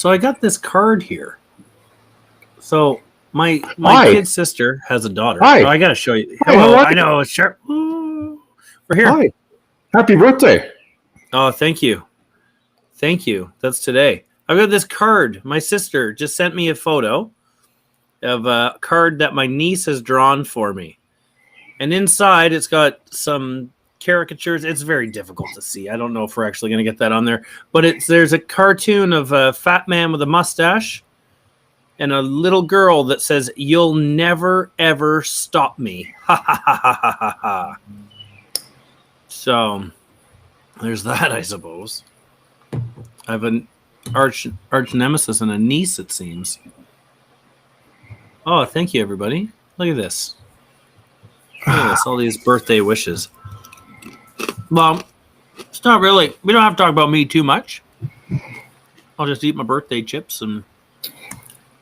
So I got this card here. So my Hi. kid sister has a daughter. Hi. Oh, I gotta show you. Hi, Hello. how are I know. Sure. Ooh. We're here. Hi. Happy birthday. Oh, thank you. Thank you. That's today. I've got this card. My sister just sent me a photo of a card that my niece has drawn for me. And inside it's got some caricatures. It's very difficult to see. I don't know if we're actually going to get that on there. But there's a cartoon of a fat man with a mustache and a little girl that says, "You'll never, ever stop me." Ha ha ha ha ha ha ha. So there's that, I suppose. I have an arch nemesis and a niece, it seems. Oh, thank you, everybody. Look at this. Look at this, all these birthday wishes. Well, it's not really. We don't have to talk about me too much. I'll just eat my birthday chips and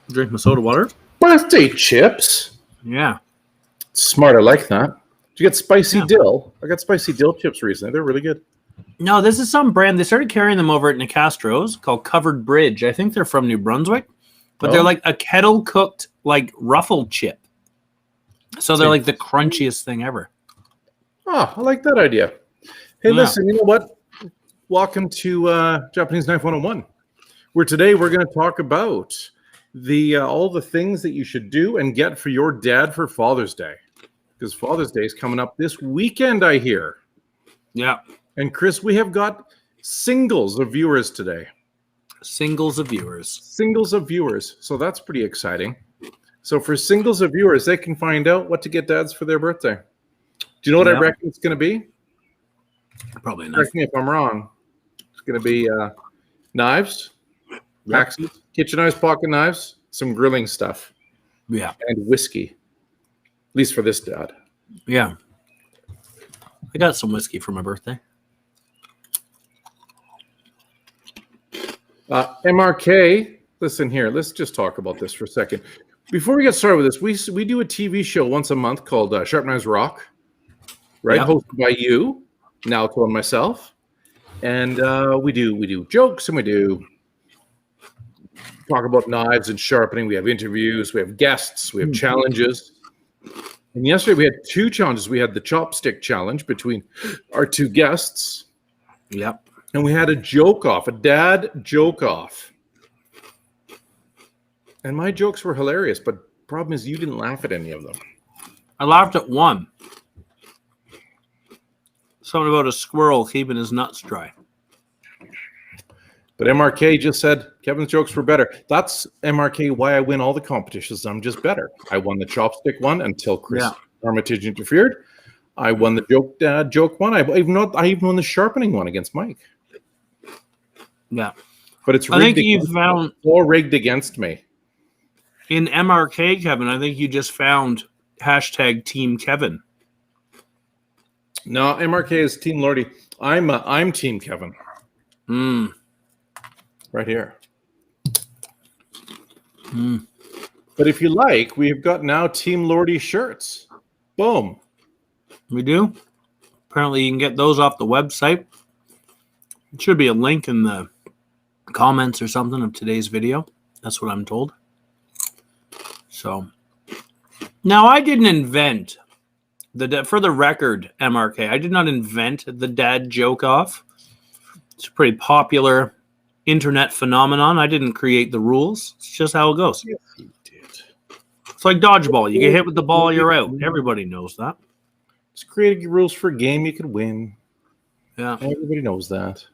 drink my soda water. Birthday chips. Yeah. Smart. I like that. Did you get spicy Yeah. dill? I got spicy dill chips recently. They're really good. No, this is some brand. They started carrying them over at Nicastro's called Covered Bridge. I think they're from New Brunswick, but they're like a kettle cooked, like ruffled chip. So they're like the crunchiest thing ever. Oh, I like that idea. Hey, Yeah. listen, you know what? Welcome to Japanese Knife 101, where today we're going to talk about all the things that you should do and get for your dad for Father's Day. Because Father's Day is coming up this weekend, I hear. Yeah. And Chris, we have got singles of viewers today. Singles of viewers. Singles of viewers. So that's pretty exciting. So for singles of viewers, they can find out what to get dads for their birthday. Do you know what I reckon it's going to be? Probably not. Correct me if I'm wrong. It's going to be knives, axes, kitchen knives, pocket knives, some grilling stuff. Yeah. And whiskey. At least for this dad. Yeah. I got some whiskey for my birthday. MRK, listen here. Let's just talk about this for a second. Before we get started with this, we do a TV show once a month called Sharp Knives Rock, right? Yep. Hosted by you, Nalco, and myself. And we do jokes, and we do talk about knives and sharpening. We have interviews, we have guests, we have challenges. And yesterday we had two challenges. We had the chopstick challenge between our two guests. Yep. And we had a joke off, a dad joke off. And my jokes were hilarious, but problem is you didn't laugh at any of them. I laughed at one. Something about a squirrel keeping his nuts dry. But MRK just said Kevin's jokes were better. That's MRK why I win all the competitions. I'm just better. I won the chopstick one until Chris Armitage interfered. I won the joke one. I even won the sharpening one against Mike. Yeah. But it's I think rigged you found all rigged against me. in MRK, Kevin, I think you just found hashtag Team Kevin. No, MRK is Team Lordy. I'm Team Kevin. Right here. But if you like, we've got now Team Lordy shirts. Boom. We do. Apparently, you can get those off the website. It should be a link in the comments or something of today's video. That's what I'm told. So, now I didn't invent for the record, MRK. I did not invent the dad joke off. It's a pretty popular internet phenomenon. I didn't create the rules. It's just how it goes. Yes, you did. It's like dodgeball. You get hit with the ball, you're out. Everybody knows that. Just creating rules for a game you could win. Yeah. Everybody knows that.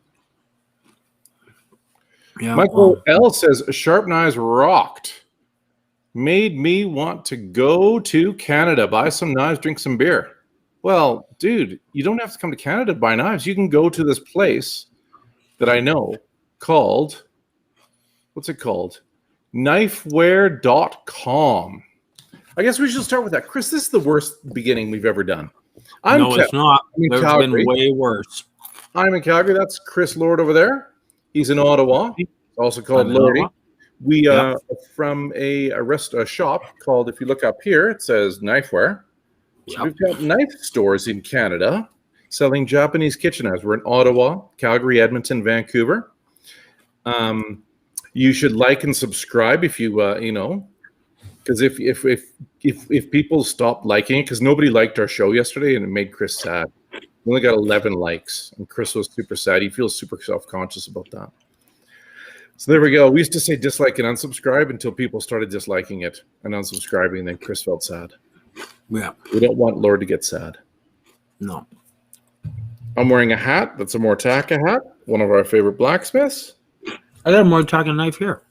Yeah. Michael L says, Sharp Knives rocked. Made me want to go to Canada, buy some knives, drink some beer. Well, dude, you don't have to come to Canada to buy knives. You can go to this place that I know called, what's it called? Knifewear.com. I guess we should start with that. Chris, this is the worst beginning we've ever done. No, it's not. There's Calgary. been way worse. I'm in Calgary. That's Chris Lord over there. He's in Ottawa, also called Lordy. We are from a shop called, if you look up here, it says Knifewear. So we've got knife stores in Canada selling Japanese kitchen knives. We're in Ottawa, Calgary, Edmonton, Vancouver. You should like and subscribe if you because if people stop liking it, because nobody liked our show yesterday and it made Chris sad. We only got 11 likes, and Chris was super sad. He feels super self-conscious about that. So there we go. We used to say dislike and unsubscribe until people started disliking it and unsubscribing, and then Chris felt sad. Yeah. We don't want Lord to get sad. No. I'm wearing a hat. That's a Mortaka hat, one of our favorite blacksmiths. I got a Mortaka knife here.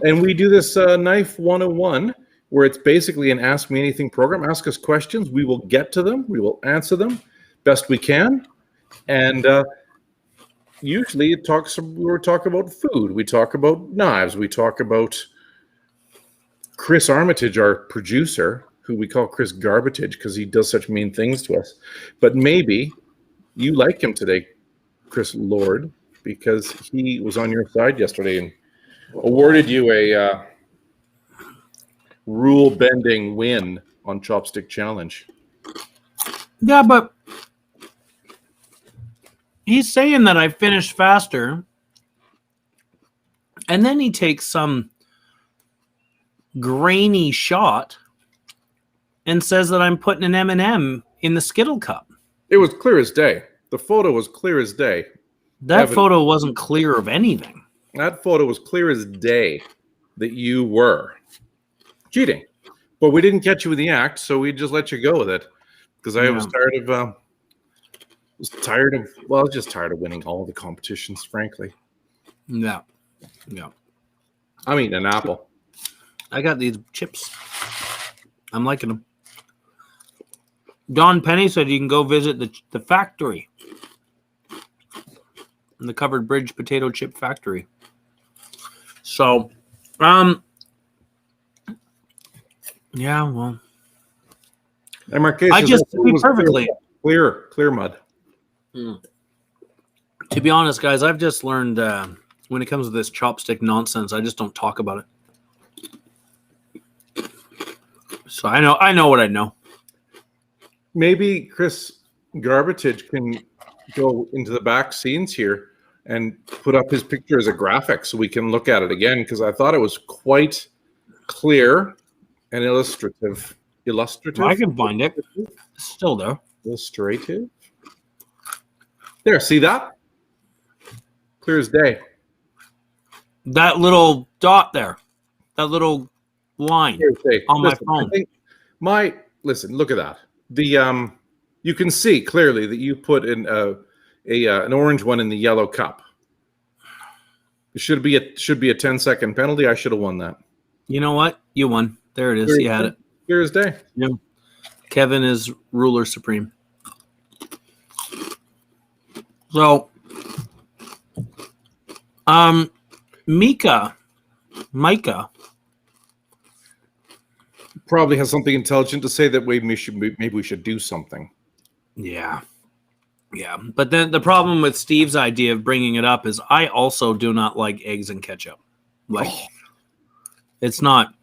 And we do this Knife 101, where it's basically an Ask Me Anything program. Ask us questions. We will get to them. We will answer them best we can. And usually we talk about food. We talk about knives. We talk about Chris Armitage, our producer, who we call Chris Garbatage because he does such mean things to us. But maybe you like him today, Chris Lord, because he was on your side yesterday and awarded you a rule-bending win on Chopstick Challenge. Yeah, but he's saying that I finished faster, and then he takes some grainy shot and says that I'm putting an M&M in the Skittle Cup. It was clear as day. The photo was clear as day. That photo wasn't clear of anything. That photo was clear as day that you were cheating. But we didn't catch you in the act, so we just let you go with it. Because I was tired of winning all the competitions, frankly. Yeah. I'm eating an apple. I got these chips. I'm liking them. Don Penny said you can go visit the factory. The Covered Bridge potato chip factory. So, yeah, well, I just, to be perfectly clear mud. To be honest, guys, I've just learned when it comes to this chopstick nonsense, I just don't talk about it. So I know what I know. Maybe Chris Garbatage can go into the back scenes here and put up his picture as a graphic so we can look at it again, because I thought it was quite clear and illustrative. I can find it. It's still there. Illustrative. There, see that? Clear as day. That little dot there. That little line on my phone. Listen, look at that. You can see clearly that you put in an orange one in the yellow cup. It should be a 10-second penalty. I should have won that. You know what? You won. There it is. You had it. Clear as day. Yeah. Kevin is ruler supreme. So, Micah probably has something intelligent to say that maybe we should do something. Yeah. But then the problem with Steve's idea of bringing it up is I also do not like eggs and ketchup. It's not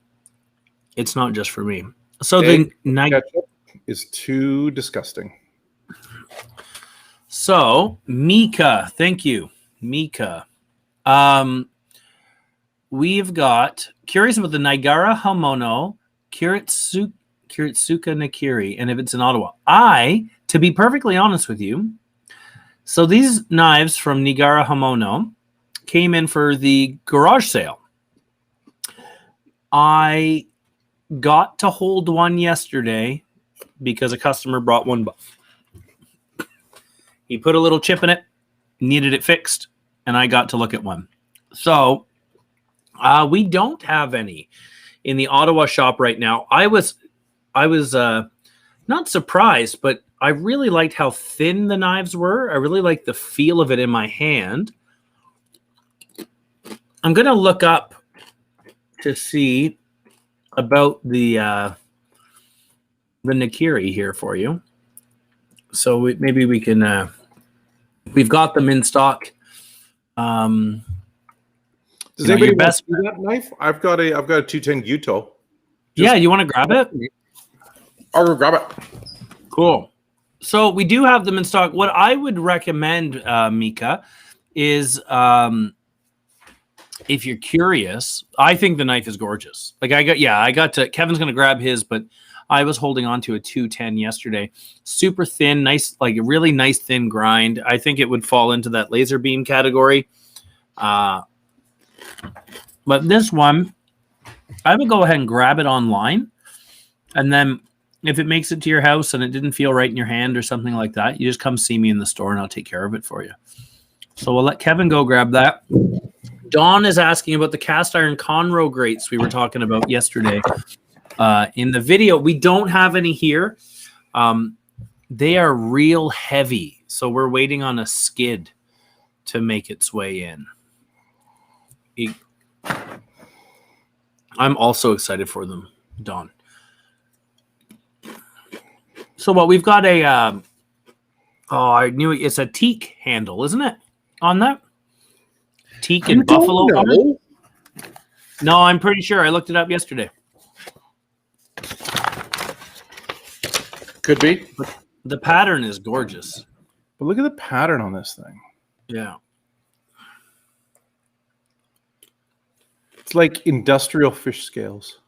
just for me. So ketchup is too disgusting. So Mika, thank you, Mika. We've got curious about the Nigara Hamono Kiritsuka Nakiri, and if it's in Ottawa. To be perfectly honest with you, so these knives from Nigara Hamono came in for the garage sale. I got to hold one yesterday because a customer brought one. He put a little chip in it, needed it fixed, and I got to look at one. So we don't have any in the Ottawa shop right now. I was not surprised, but I really liked how thin the knives were. I really liked the feel of it in my hand. I'm going to look up to see about the Nakiri here for you. So maybe we can... we've got them in stock. Does anybody want to do that knife? I've got a 210 Guto. Yeah, you want to grab it? I'll go grab it. Cool. So we do have them in stock. What I would recommend, Mika, is if you're curious, I think the knife is gorgeous. Like I got to, Kevin's going to grab his, but I was holding on to a 210 yesterday. Super thin, nice, like a really nice thin grind. I think it would fall into that laser beam category. But this one, I would go ahead and grab it online. And then if it makes it to your house and it didn't feel right in your hand or something like that, you just come see me in the store and I'll take care of it for you. So we'll let Kevin go grab that. Dawn is asking about the cast iron Conroe grates we were talking about yesterday. In the video, we don't have any here. They are real heavy, so we're waiting on a skid to make its way in. I'm also excited for them, Dawn. So what we've got a I knew it's a teak handle, isn't it? On that teak and buffalo. No, I'm pretty sure. I looked it up yesterday. Could be. But the pattern is gorgeous. But look at the pattern on this thing. Yeah. It's like industrial fish scales.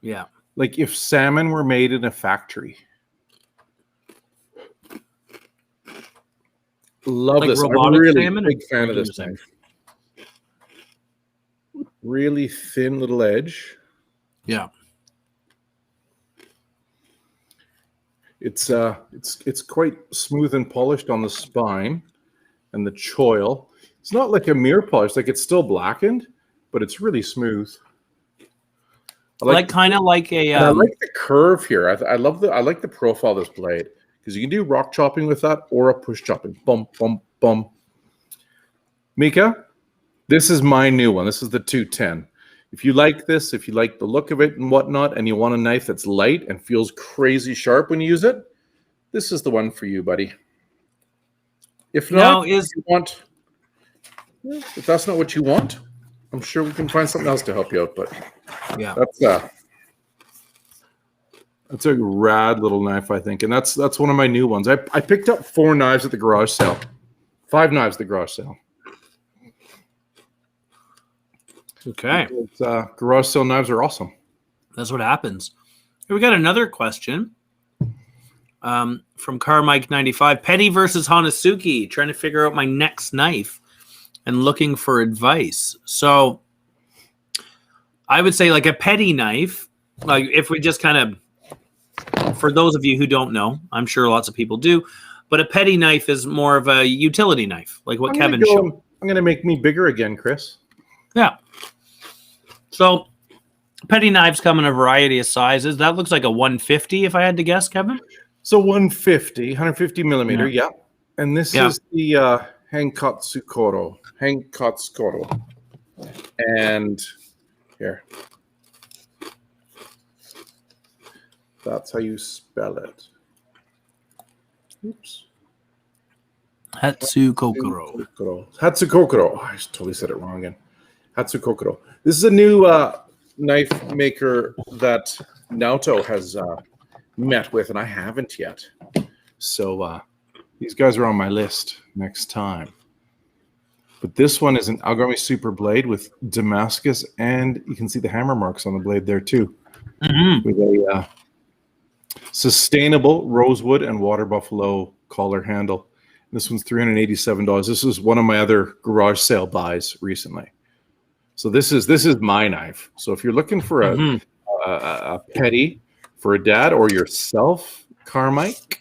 Yeah. Like if salmon were made in a factory. Love like this. I'm really salmon, big fan of this knife. Really thin little edge. Yeah. It's quite smooth and polished on the spine and the choil. It's not like a mirror polish, like it's still blackened, but it's really smooth. I like kind of like a. I like the curve here. I like the profile of this blade because you can do rock chopping with that or a push chopping. Bum bum bum. Mika, this is my new one. This is the 210. If you like this, if you like the look of it and whatnot, and you want a knife that's light and feels crazy sharp when you use it, this is the one for you, buddy. If not, if that's not what you want, I'm sure we can find something else to help you out. But yeah, that's a rad little knife, I think, and that's one of my new ones. I picked up 4 knives at the garage sale, 5 knives at the garage sale. Okay. Garage sale knives are awesome. That's what happens. We got another question from Carmike95. Petty versus Hanasuki. Trying to figure out my next knife and looking for advice. So I would say like a petty knife, like if we just kind of, for those of you who don't know, I'm sure lots of people do, but a petty knife is more of a utility knife, like what Kevin showed. I'm going to make me bigger again, Chris. Yeah. So petty knives come in a variety of sizes. That looks like a 150 if I had to guess, Kevin. So 150 millimeter, yeah. And this is the Hankatsukoro. And here. That's how you spell it. Oops. Hatsukokoro. Hatsukokoro. Oh, I totally said it wrong again. Hatsukokoro. This is a new knife maker that Naoto has met with, and I haven't yet. So these guys are on my list next time. But this one is an Algami Super blade with Damascus, and you can see the hammer marks on the blade there too. Mm-hmm. With a sustainable rosewood and water buffalo collar handle. This one's $387. This is one of my other garage sale buys recently. So this is my knife. So if you're looking for a petty for a dad or yourself, Carmike,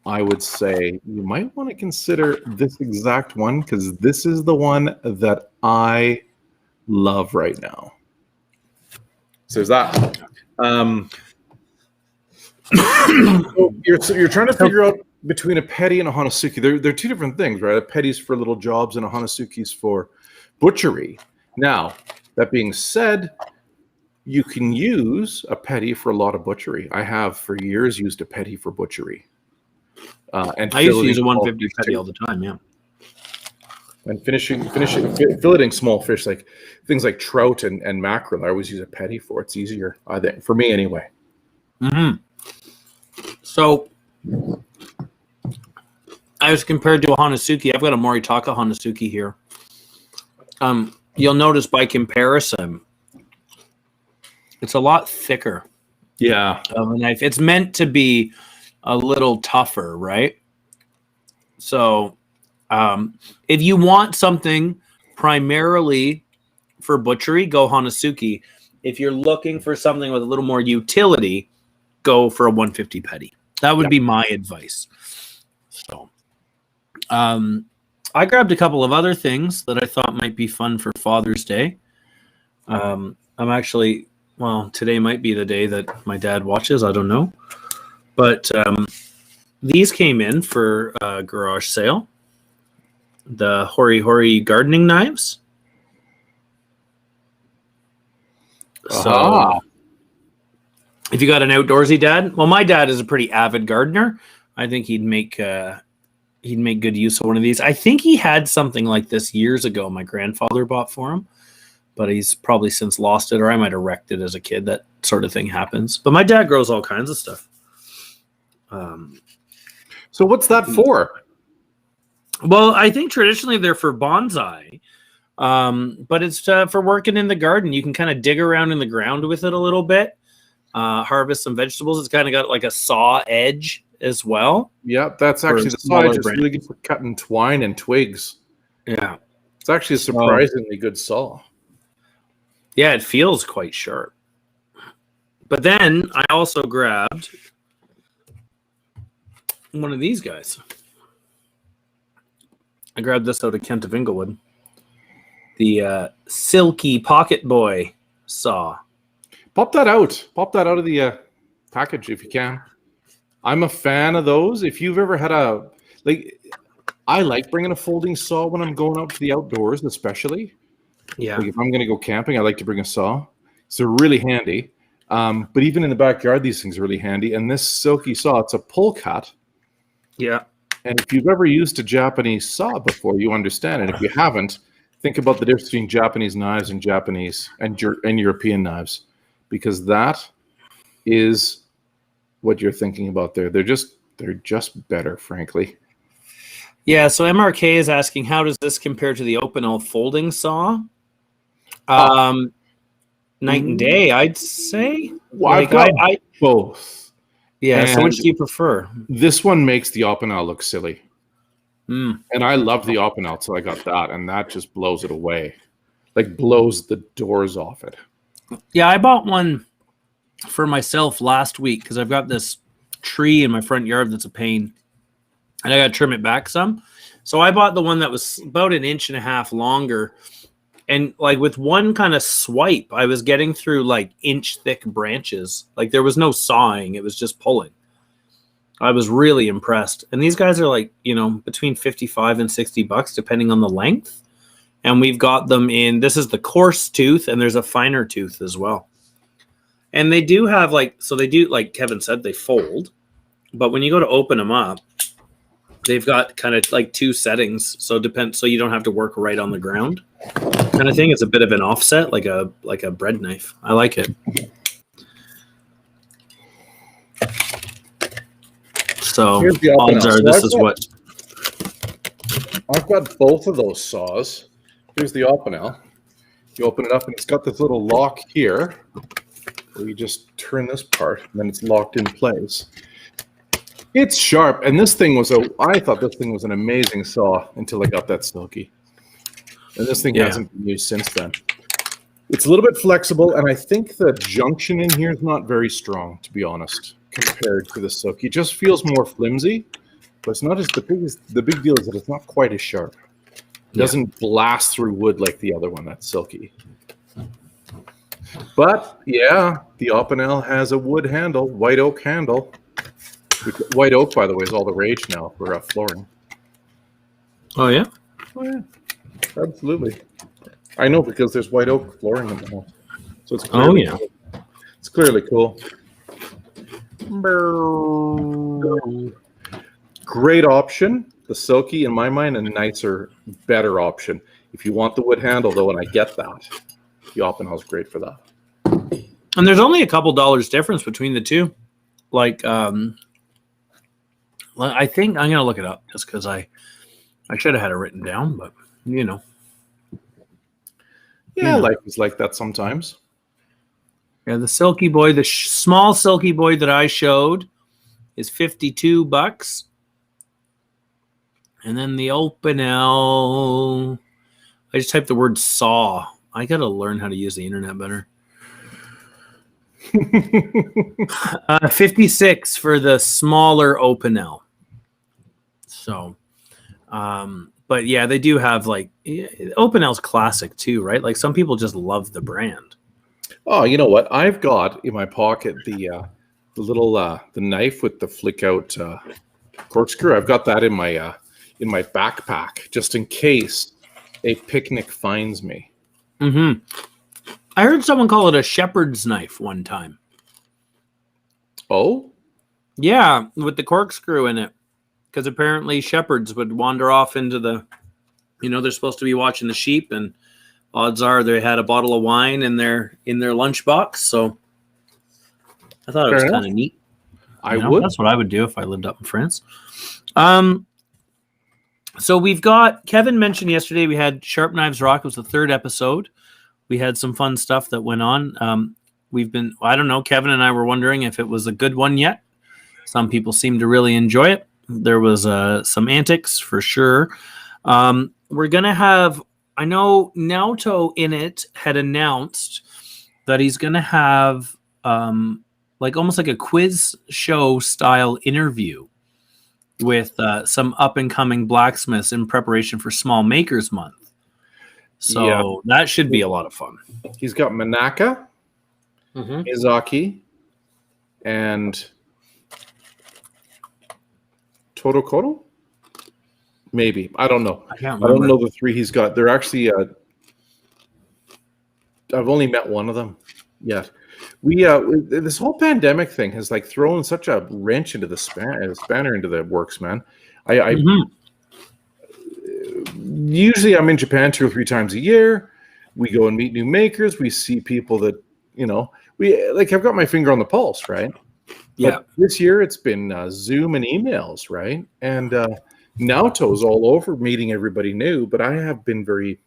I would say you might want to consider this exact one because this is the one that I love right now. So there's that. So you're trying to figure out between a petty and a Hanasuki. They're two different things, right? A petty's for little jobs and a Hanasuki's for butchery. Now, that being said, you can use a petty for a lot of butchery. I have for years used a petty for butchery. And I used to use a 150 petty all the time, yeah. And filleting small fish, like things like trout and mackerel, I always use a petty for. It's easier, I think, for me anyway. Mm-hmm. So, I was compared to a Hanasuki. I've got a Moritaka Hanasuki here. you'll notice by comparison, it's a lot thicker Yeah. of a knife. It's meant to be a little tougher, right? So if you want something primarily for butchery, go Hanasuki. If you're looking for something with a little more utility, go for a 150 petty. That would be my advice. So I grabbed a couple of other things that I thought might be fun for Father's Day. I'm actually, well, today might be the day that my dad watches. I don't know. But these came in for a garage sale. The Hori Hori gardening knives. So if you got an outdoorsy dad, well, my dad is a pretty avid gardener. I think he'd make good use of one of these. I think he had something like this years ago. My grandfather bought for him, but he's probably since lost it, or I might have wrecked it as a kid. That sort of thing happens. But my dad grows all kinds of stuff. So what's that for? Well, I think traditionally they're for bonsai, but it's for working in the garden. You can kind of dig around in the ground with it a little bit, harvest some vegetables. It's kind of got like a saw edge as well. Yeah, that's actually the saw edge is really good for cutting twine and twigs. Yeah. It's actually a surprisingly good saw. Yeah, it feels quite sharp. But then I also grabbed one of these guys. I grabbed this out of Kent of Inglewood. The Silky Pocket Boy saw. Pop that out. Pop that out of the package if you can. I'm a fan of those. If you've ever had I like bringing a folding saw when I'm going out to the outdoors, especially. Yeah. Like if I'm going to go camping, I like to bring a saw. So really handy. But even in the backyard, these things are really handy. And this Silky saw, it's a pull cut. Yeah. And if you've ever used a Japanese saw before, you understand. And if you haven't, think about the difference between Japanese knives and Japanese and European knives, because that is what you're thinking about there. They're just better, frankly. Yeah. So MRK is asking, how does this compare to the Opinel folding saw? Night and day, I'd say. Well, I've got both. Yeah. And so which do you prefer? This one makes the Opinel look silly. Mm. And I love the Opinel till I got that, and that just blows it away. Like blows the doors off it. Yeah, I bought one for myself last week because I've got this tree in my front yard that's a pain. And I got to trim it back some. So I bought the one that was about 1.5 inches longer. And like with one kind of swipe, I was getting through like inch thick branches. Like there was no sawing. It was just pulling. I was really impressed. And these guys are like, between $55 and $60, depending on the length. And we've got them in, this is the coarse tooth, and there's a finer tooth as well. And they do have like Kevin said, they fold. But when you go to open them up, they've got kind of like two settings. So you don't have to work right on the ground kind of thing. It's a bit of an offset, like a bread knife. I like it. So odds are this is what I've got both of those saws. Here's the Opinel. You open it up and it's got this little lock here where you just turn this part and then it's locked in place. It's sharp, and this thing I thought this thing was an amazing saw until I got that Silky. And this thing hasn't been used since then. It's a little bit flexible, and I think the junction in here is not very strong, to be honest, compared to the Silky. It just feels more flimsy, but it's not as the big deal is that it's not quite as sharp. It doesn't blast through wood like the other one, that's Silky. But yeah, the Opinel has a wood handle, white oak handle. White oak, by the way, is all the rage now for flooring. Oh yeah? Oh yeah, absolutely. I know because there's white oak flooring in the house, so it's clearly cool. It's clearly cool. Great option. The Silky, in my mind, a nicer, better option. If you want the wood handle, though, and I get that, the Opinel's great for that. And there's only a couple dollars difference between the two. Like, I think I'm gonna look it up just because I should have had it written down, but Yeah, life is like that sometimes. Yeah, the Silky Boy, the small Silky Boy that I showed is $52. And then the Opinel, I just typed the word saw. I got to learn how to use the internet better. 56 for the smaller Opinel. So, but yeah, they do have like Opinel's classic too, right? Like some people just love the brand. Oh, you know what? I've got in my pocket the little the knife with the flick out corkscrew. I've got that in my backpack just in case a picnic finds me. Mm-hmm. I heard someone call it a shepherd's knife one time. Oh? Yeah, with the corkscrew in it. Because apparently shepherds would wander off into the, they're supposed to be watching the sheep, and odds are they had a bottle of wine in their lunchbox. So I thought it was kind of neat. I would. That's what I would do if I lived up in France. So we've got, Kevin mentioned yesterday we had Sharp Knives Rock. It was the 3rd episode. We had some fun stuff that went on. I don't know, Kevin and I were wondering if it was a good one yet. Some people seem to really enjoy it. There was some antics for sure. We're going to have, I know Naoto in it had announced that he's going to have almost like a quiz show style interview with some up and coming blacksmiths in preparation for Small Makers Month. So that should be a lot of fun. He's got Manaka, Mizaki, and Todokoro? Maybe. I don't know. I don't know the 3 he's got. They're actually I've only met one of them yet. We this whole pandemic thing has like thrown such a wrench into the spanner into the works, man. Usually I'm in Japan 2 or 3 times a year. We go and meet new makers. We see people that, I've got my finger on the pulse, right? Yeah. But this year it's been Zoom and emails, right? And Naoto's all over meeting everybody new, but I have been very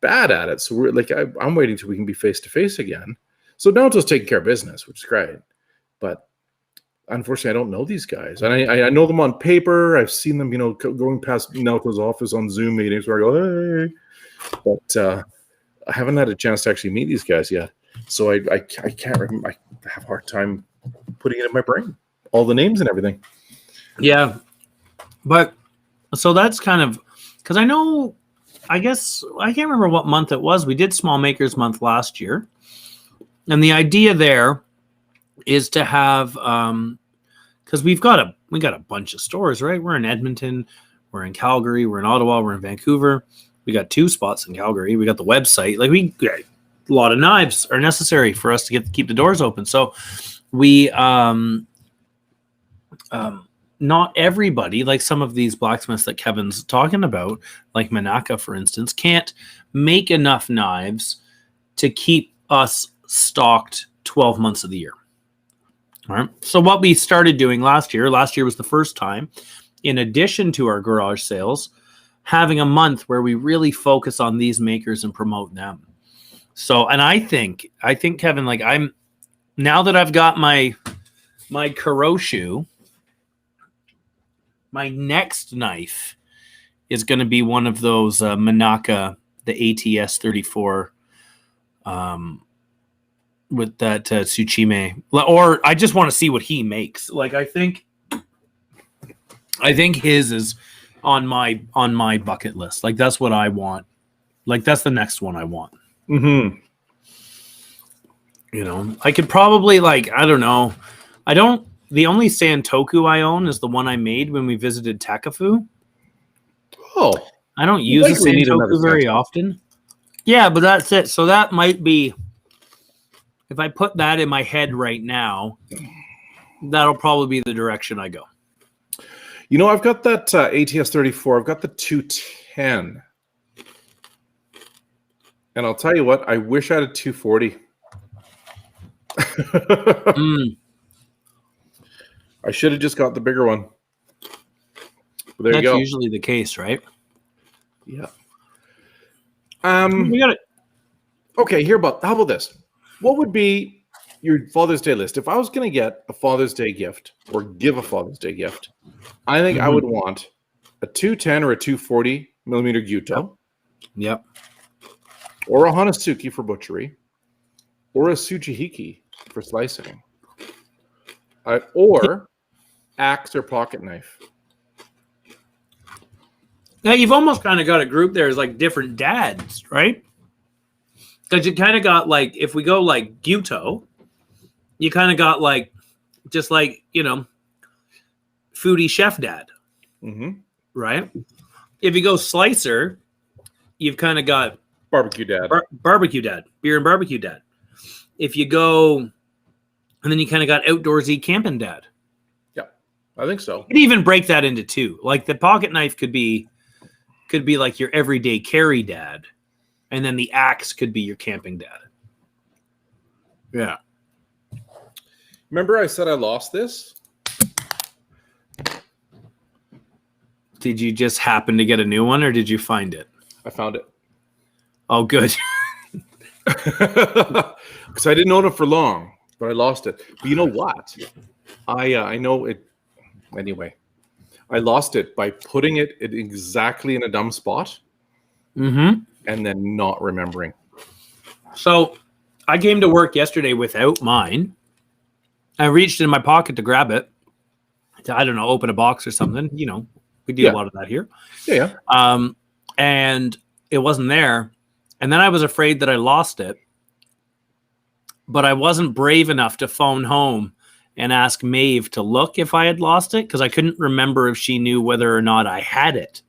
bad at it. So we're like, I'm waiting till we can be face to face again. So Naoto's taking care of business, which is great. But unfortunately, I don't know these guys. And I know them on paper. I've seen them, going past Naoto's office on Zoom meetings where I go, hey. But I haven't had a chance to actually meet these guys yet. So I can't remember. I have a hard time putting it in my brain, all the names and everything. Yeah. But so that's kind of, because I guess, I can't remember what month it was. We did Small Makers Month last year. And the idea there is to have, because we got a bunch of stores, right? We're in Edmonton, we're in Calgary, we're in Ottawa, we're in Vancouver. We got 2 spots in Calgary. We got the website. Like a lot of knives are necessary for us to keep the doors open. So we, not everybody, like some of these blacksmiths that Kevin's talking about, like Manaka, for instance, can't make enough knives to keep us stocked 12 months of the year. All right. So what we started doing last year was the first time, in addition to our garage sales, having a month where we really focus on these makers and promote them. So, and I think Kevin, like now that I've got my Kuroshu, my next knife is going to be one of those Manaka, the ATS 34, with that Tsuchime. Or I just want to see what he makes. Like I think his is on my bucket list. Like that's what I want. Like that's the next one I want. Mm-hmm. I could probably I don't know. The only Santoku I own is the one I made when we visited Takafu. Oh. I don't use a Santoku very often. Yeah, but that's it. So that might be, if I put that in my head right now, that'll probably be the direction I go. I've got that ATS 34. I've got the 210. And I'll tell you what, I wish I had a 240. I should have just got the bigger one. But That's usually the case, right? Yeah. We got it. Okay, how about this? What would be your Father's Day list? If I was going to get a Father's Day gift or give a Father's Day gift, I think I would want a 210 or a 240 millimeter Gyuto. Yep. Or a Hanasuki for butchery. Or a Tsujihiki for slicing. Or axe or pocket knife. Now, you've almost kind of got a group there as like different dads, right? Because you kind of got like, if we go like Gyuto, you kind of got like, just like, foodie chef dad, right? If you go slicer, you've kind of got barbecue dad, barbecue dad, beer and barbecue dad. If you go, and then you kind of got outdoorsy camping dad. Yeah, I think so. You could even break that into two. Like the pocket knife could be like your everyday carry dad. And then the axe could be your camping dad. Yeah. Remember I said I lost this? Did you just happen to get a new one or did you find it? I found it. Oh, good. Because I didn't own it for long, but I lost it. But you know what? I know it. Anyway, I lost it by putting it exactly in a dumb spot. And then not remembering. So I came to work yesterday without mine. I reached in my pocket to grab it. I don't know, open a box or something. We do a lot of that here. Yeah. And it wasn't there. And then I was afraid that I lost it. But I wasn't brave enough to phone home and ask Maeve to look if I had lost it because I couldn't remember if she knew whether or not I had it.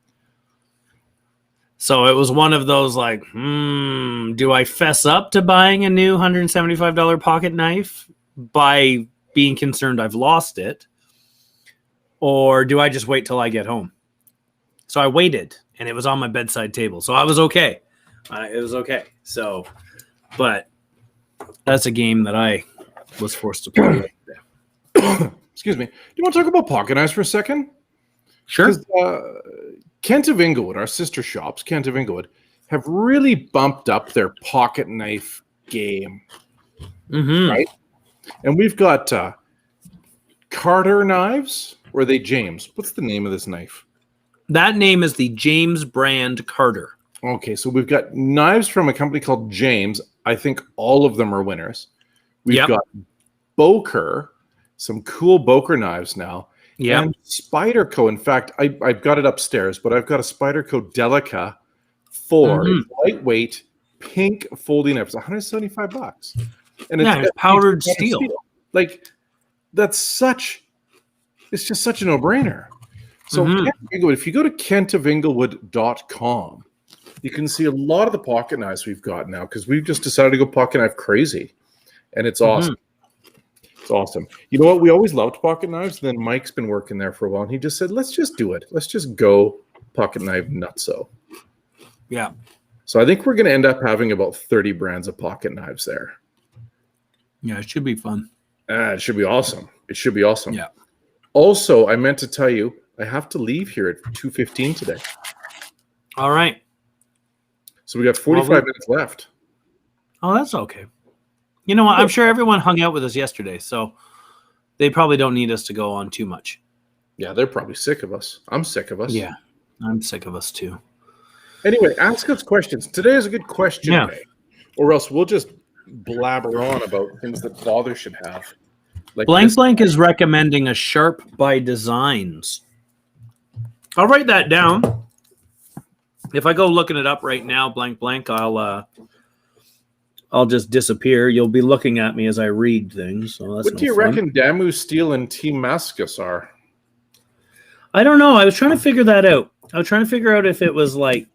So it was one of those like, do I fess up to buying a new $175 pocket knife by being concerned I've lost it? Or do I just wait till I get home? So I waited, and it was on my bedside table. So I was okay. It was okay. So, but that's a game that I was forced to play. Excuse me. Do you want to talk about pocket knives for a second? Sure. Kent of Inglewood, our sister shops, Kent of Inglewood, have really bumped up their pocket knife game. Right? And we've got Carter knives, or are they James? What's the name of this knife? That name is the James brand Carter. Okay, so we've got knives from a company called James. I think all of them are winners. We've got Boker, some cool Boker knives now. Yeah, and Spyderco. In fact, I've got it upstairs, but I've got a Spyderco Delica 4, lightweight, pink folding knife. It's $175, and it's powdered steel. Like it's just such a no-brainer. So if you go to kentofinglewood.com, you can see a lot of the pocket knives we've got now because we've just decided to go pocket knife crazy, and it's awesome. It's awesome. You know what? We always loved pocket knives. Then Mike's been working there for a while, and he just said, let's just do it. Let's just go pocket knife nutso. Yeah. So I think we're going to end up having about 30 brands of pocket knives there. Yeah, it should be fun. It should be awesome. It should be awesome. Yeah. Also, I meant to tell you, I have to leave here at 2:15 today. All right. So we got 45 minutes left. Oh, that's okay. You know what? I'm sure everyone hung out with us yesterday, so they probably don't need us to go on too much. Yeah, they're probably sick of us. I'm sick of us. Yeah, I'm sick of us too. Anyway, ask us questions. Today is a good question day, or else we'll just blabber on about things that fathers should have. Like Blank is recommending a Sharp by Designs. I'll write that down. If I go looking it up right now, blank, I'll just disappear. You'll be looking at me as I read things. So that's what do you reckon Damu Steel and Team Mascus are? I don't know. I was trying to figure that out. I was trying to figure out if it was like,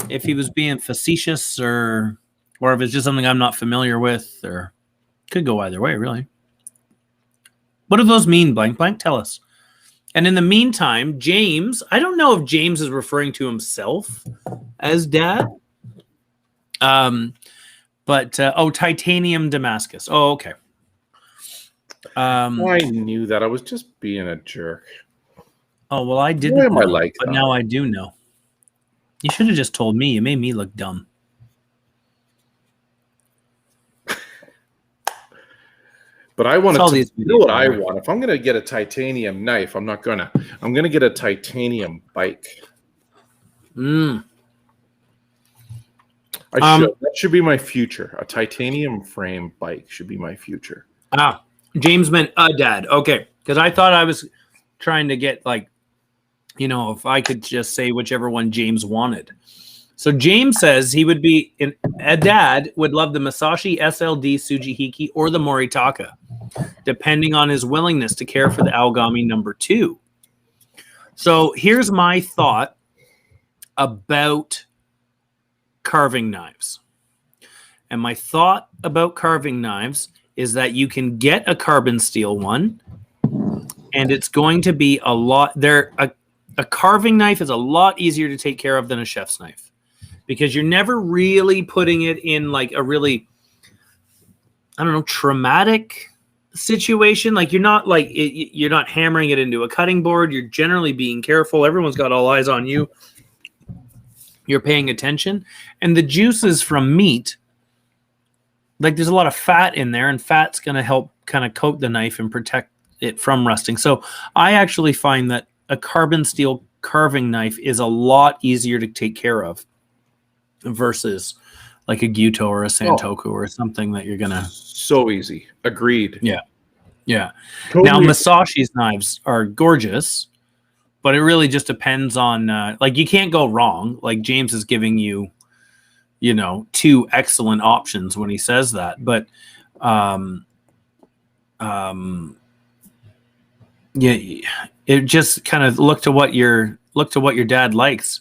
if he was being facetious or if it's just something I'm not familiar with, or could go either way, really. What do those mean, blank? Tell us. And in the meantime, James, I don't know if James is referring to himself as dad. But titanium Damascus. Oh, okay. I knew that. I was just being a jerk. Oh, well, I didn't know, but now I do know. You should have just told me. You made me look dumb. But I want It's all to. these You know what I videos. want? If I'm going to get a titanium knife, I'm going to get a titanium bike. Mm. I should. That should be my future. A titanium frame bike should be my future. James meant dad. Okay, because I thought I was trying to get if I could just say whichever one James wanted. So James says he would be a dad would love the Masashi SLD Tsujihiki or the Moritaka, depending on his willingness to care for the Aogami number 2. So here's my thought about carving knives. And my thought about carving knives is that you can get a carbon steel one, and it's going to be a lot there. A carving knife is a lot easier to take care of than a chef's knife, because you're never really putting it in like a really, traumatic situation. Like you're not hammering it into a cutting board. You're generally being careful. Everyone's got all eyes on you. You're paying attention, and the juices from meat, like there's a lot of fat in there, and fat's going to help kind of coat the knife and protect it from rusting. So I actually find that a carbon steel carving knife is a lot easier to take care of versus like a Gyuto or a Santoku or something that you're going to... So easy. Agreed. Yeah. Totally. Now, Masashi's knives are gorgeous, but it really just depends on, you can't go wrong. Like James is giving you, 2 excellent options when he says that. But, it just kind of look to what your dad likes.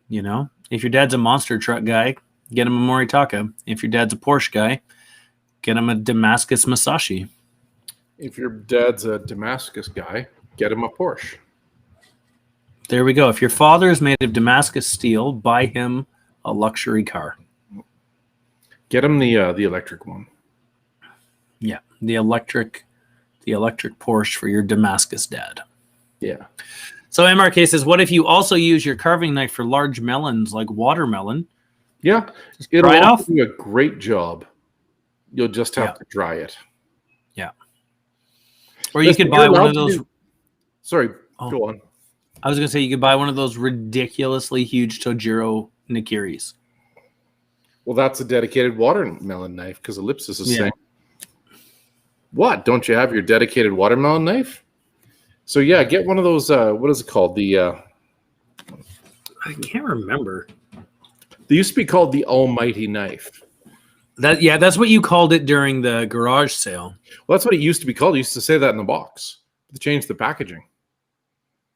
If your dad's a monster truck guy, get him a Moritaka. If your dad's a Porsche guy, get him a Damascus Masashi. If your dad's a Damascus guy, get him a Porsche. There we go. If your father is made of Damascus steel, buy him a luxury car. Get him the electric one. Yeah, the electric Porsche for your Damascus dad. Yeah. So MRK says, what if you also use your carving knife for large melons like watermelon? Yeah, it'll do a great job. You'll just have to dry it. Yeah. Or you could buy one of those. Sorry, go on. I was going to say you could buy one of those ridiculously huge Tojiro Nikiris. Well, that's a dedicated watermelon knife because Ellipsis is saying, what? Don't you have your dedicated watermelon knife? So, yeah, get one of those, what is it called? I can't remember. They used to be called the Almighty Knife. That's what you called it during the garage sale. Well, that's what it used to be called. It used to say that in the box. They changed the packaging.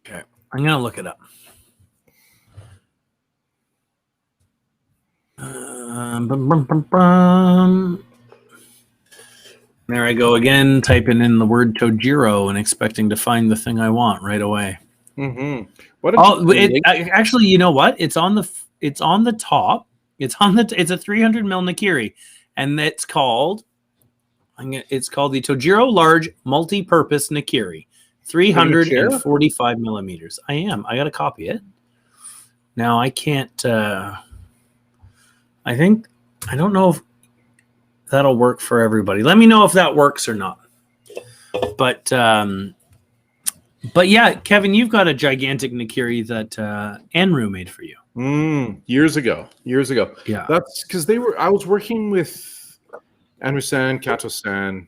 Okay. I'm going to look it up. There I go again, typing in the word Tojiro and expecting to find the thing I want right away. Mm-hmm. Actually, you know what? It's on the top. It's a 300 mil Nikiri, and it's called the Tojiro Large Multi-Purpose Nikiri, 345 millimeters. I got to copy it. Now I can't. I don't know if that'll work for everybody. Let me know if that works or not. But yeah, Kevin, you've got a gigantic Nikiri that Enru made for you. Years ago. Yeah. That's because I was working with Enru-san, Kato-san,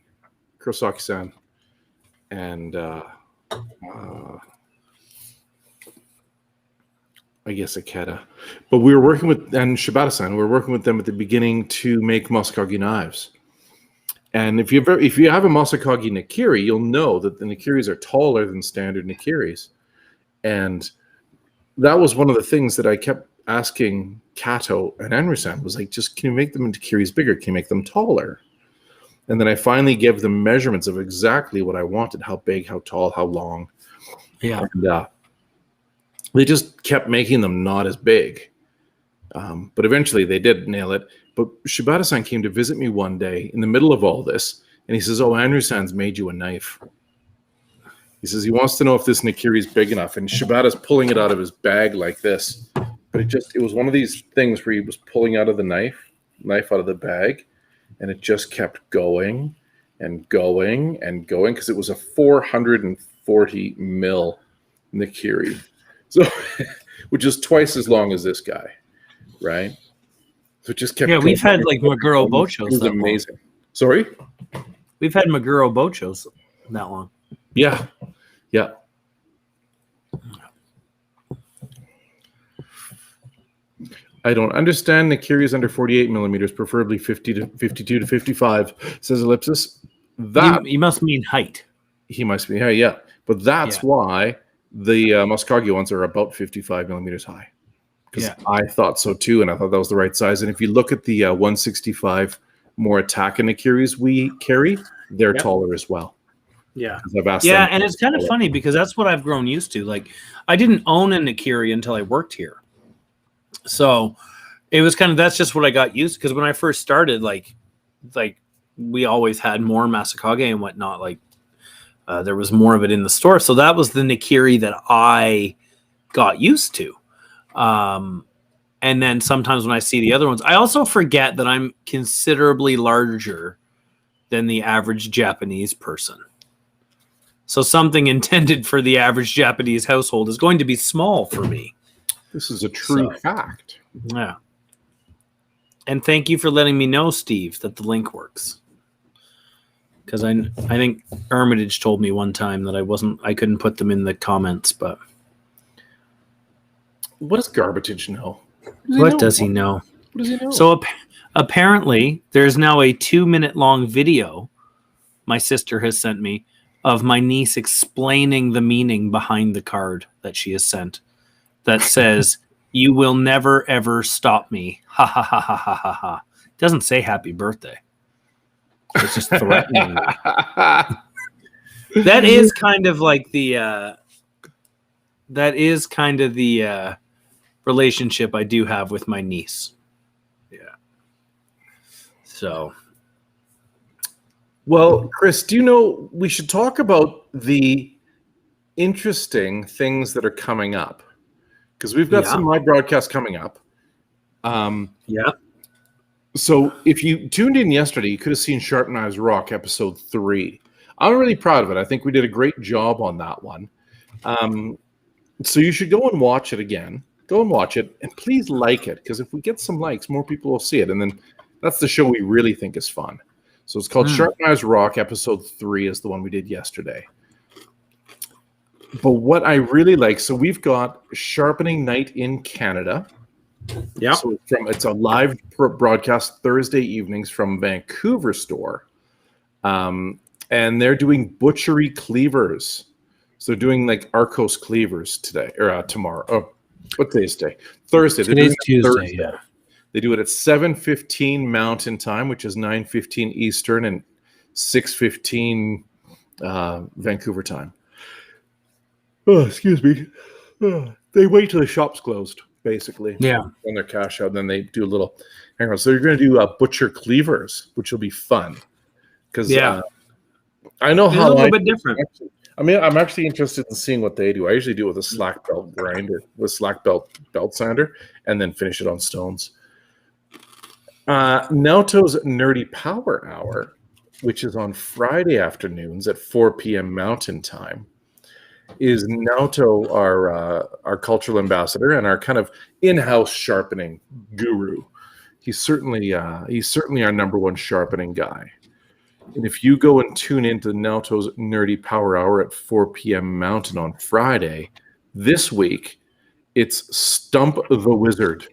Kurosaki-san, and I guess Aketa. But we were working with, and Shibata-san, we were working with them at the beginning to make Masakagi knives. And if you have a Masakagi Nikiri, you'll know that the Nikiris are taller than standard Nikiris. And that was one of the things that I kept asking Kato and Enru-san was like, just can you make them into Nikiris bigger? Can you make them taller? And then I finally gave them measurements of exactly what I wanted, how big, how tall, how long. Yeah. And, they just kept making them not as big. But eventually they did nail it. But Shibata-san came to visit me one day in the middle of all this. And he says, oh, Enru-san's made you a knife. He says he wants to know if this Nikiri is big enough. And Shibata's pulling it out of his bag like this. But it was one of these things where he was pulling out of the knife out of the bag. And it just kept going and going because it was a 440 mil Nakiri. So, which is twice as long as this guy, right? So it just kept. Yeah, we've had like Maguro boat shows. It was amazing. Sorry? We've had Maguro boat shows that long. Yeah. Yeah. I don't understand. Nakiri is under 48 millimeters, preferably 50 to 52 to 55, says Ellipsis. That you must mean height. He must be, yeah. But that's why the Muskogee ones are about 55 millimeters high. Because I thought so too, and I thought that was the right size. And if you look at the 165 more attack Nakiris we carry, they're taller as well. Yeah. I've asked and it's kind of funny because that's what I've grown used to. Like, I didn't own a Nakiri until I worked here. So it was kind of, that's just what I got used to. Because when I first started, like we always had more Masakage and whatnot. Like, there was more of it in the store. So that was the Nakiri that I got used to. And then sometimes when I see the other ones, I also forget that I'm considerably larger than the average Japanese person. So something intended for the average Japanese household is going to be small for me. This is a true fact. Yeah. And thank you for letting me know, Steve, that the link works. Because I think Armitage told me one time that I couldn't put them in the comments, but what does Garbage know? What does he know? What does he know? So apparently, there's now a 2-minute long video my sister has sent me of my niece explaining the meaning behind the card that she has sent that says, "You will never, ever stop me. Ha, ha, ha, ha, ha, ha, ha." It doesn't say happy birthday. It's just threatening me. That is kind of like the relationship I do have with my niece. Yeah. So. Well, Chris, do you know we should talk about the interesting things that are coming up? Because we've got some live broadcasts coming up. So if you tuned in yesterday, you could have seen Sharp Knives Rock episode 3. I'm really proud of it. I think we did a great job on that one. So you should go and watch it again. Go and watch it, and please like it, because if we get some likes, more people will see it. And then that's the show we really think is fun. So it's called Sharp Knives Rock, episode 3 is the one we did yesterday. But what I really like, so we've got Sharpening Night in Canada. Yeah. So it's a live broadcast Thursday evenings from Vancouver store. And they're doing butchery cleavers. So they're doing like Arcos cleavers today or tomorrow. Oh, what day is today? Thursday. Today's Tuesday, yeah. They do it at 7:15 Mountain Time, which is 9:15 Eastern and 6:15 Vancouver time. Oh, excuse me. They wait till the shop's closed, basically. Yeah. On their cash out, and then they do a little. Hang on. So you're going to do butcher cleavers, which will be fun. Because I know how a little bit different. I'm actually interested in seeing what they do. I usually do it with a slack belt grinder, with slack belt sander, and then finish it on stones. Naoto's Nerdy Power Hour, which is on Friday afternoons at 4 p.m. Mountain Time, is Naoto, our cultural ambassador and our kind of in-house sharpening guru. He's certainly our number one sharpening guy. And if you go and tune into Naoto's Nerdy Power Hour at 4 p.m. Mountain on Friday, this week, it's Stump the Wizard.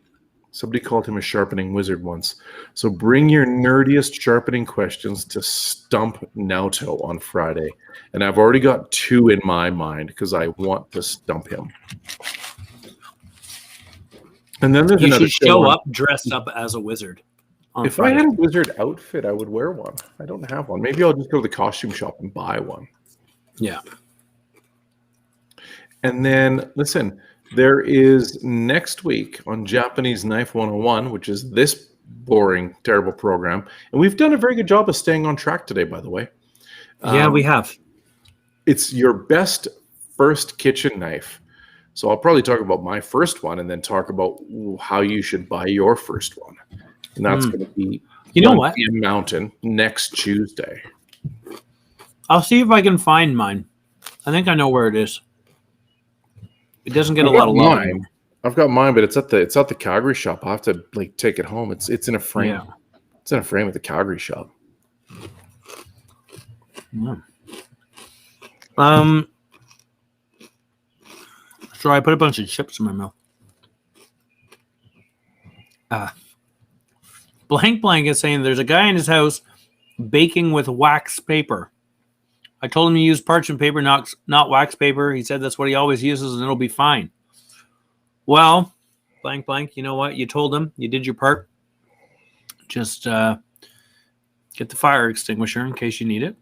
Somebody called him a sharpening wizard once. So bring your nerdiest sharpening questions to Stump Naoto on Friday. And I've already got 2 in my mind because I want to stump him. And then there's you another should show up dressed up as a wizard. If Friday. I had a wizard outfit, I would wear one. I don't have one. Maybe I'll just go to the costume shop and buy one. Yeah. And then, listen, there is next week on Japanese Knife 101, which is this boring, terrible program. And we've done a very good job of staying on track today, by the way. Yeah, we have. It's your best first kitchen knife. So I'll probably talk about my first one and then talk about how you should buy your first one. And that's going to be you know what? Mountain next Tuesday. I'll see if I can find mine. I think I know where it is. It doesn't get a lot of love anymore. I've got mine, but it's at the Calgary shop. I'll have to like take it home. It's in a frame. Yeah. It's in a frame at the Calgary shop. Yeah. So I put a bunch of chips in my mouth. Blank is saying there's a guy in his house baking with wax paper. I told him to use parchment paper, not wax paper. He said that's what he always uses and it'll be fine. Well, blank, you know what? You told him. You did your part. Just get the fire extinguisher in case you need it.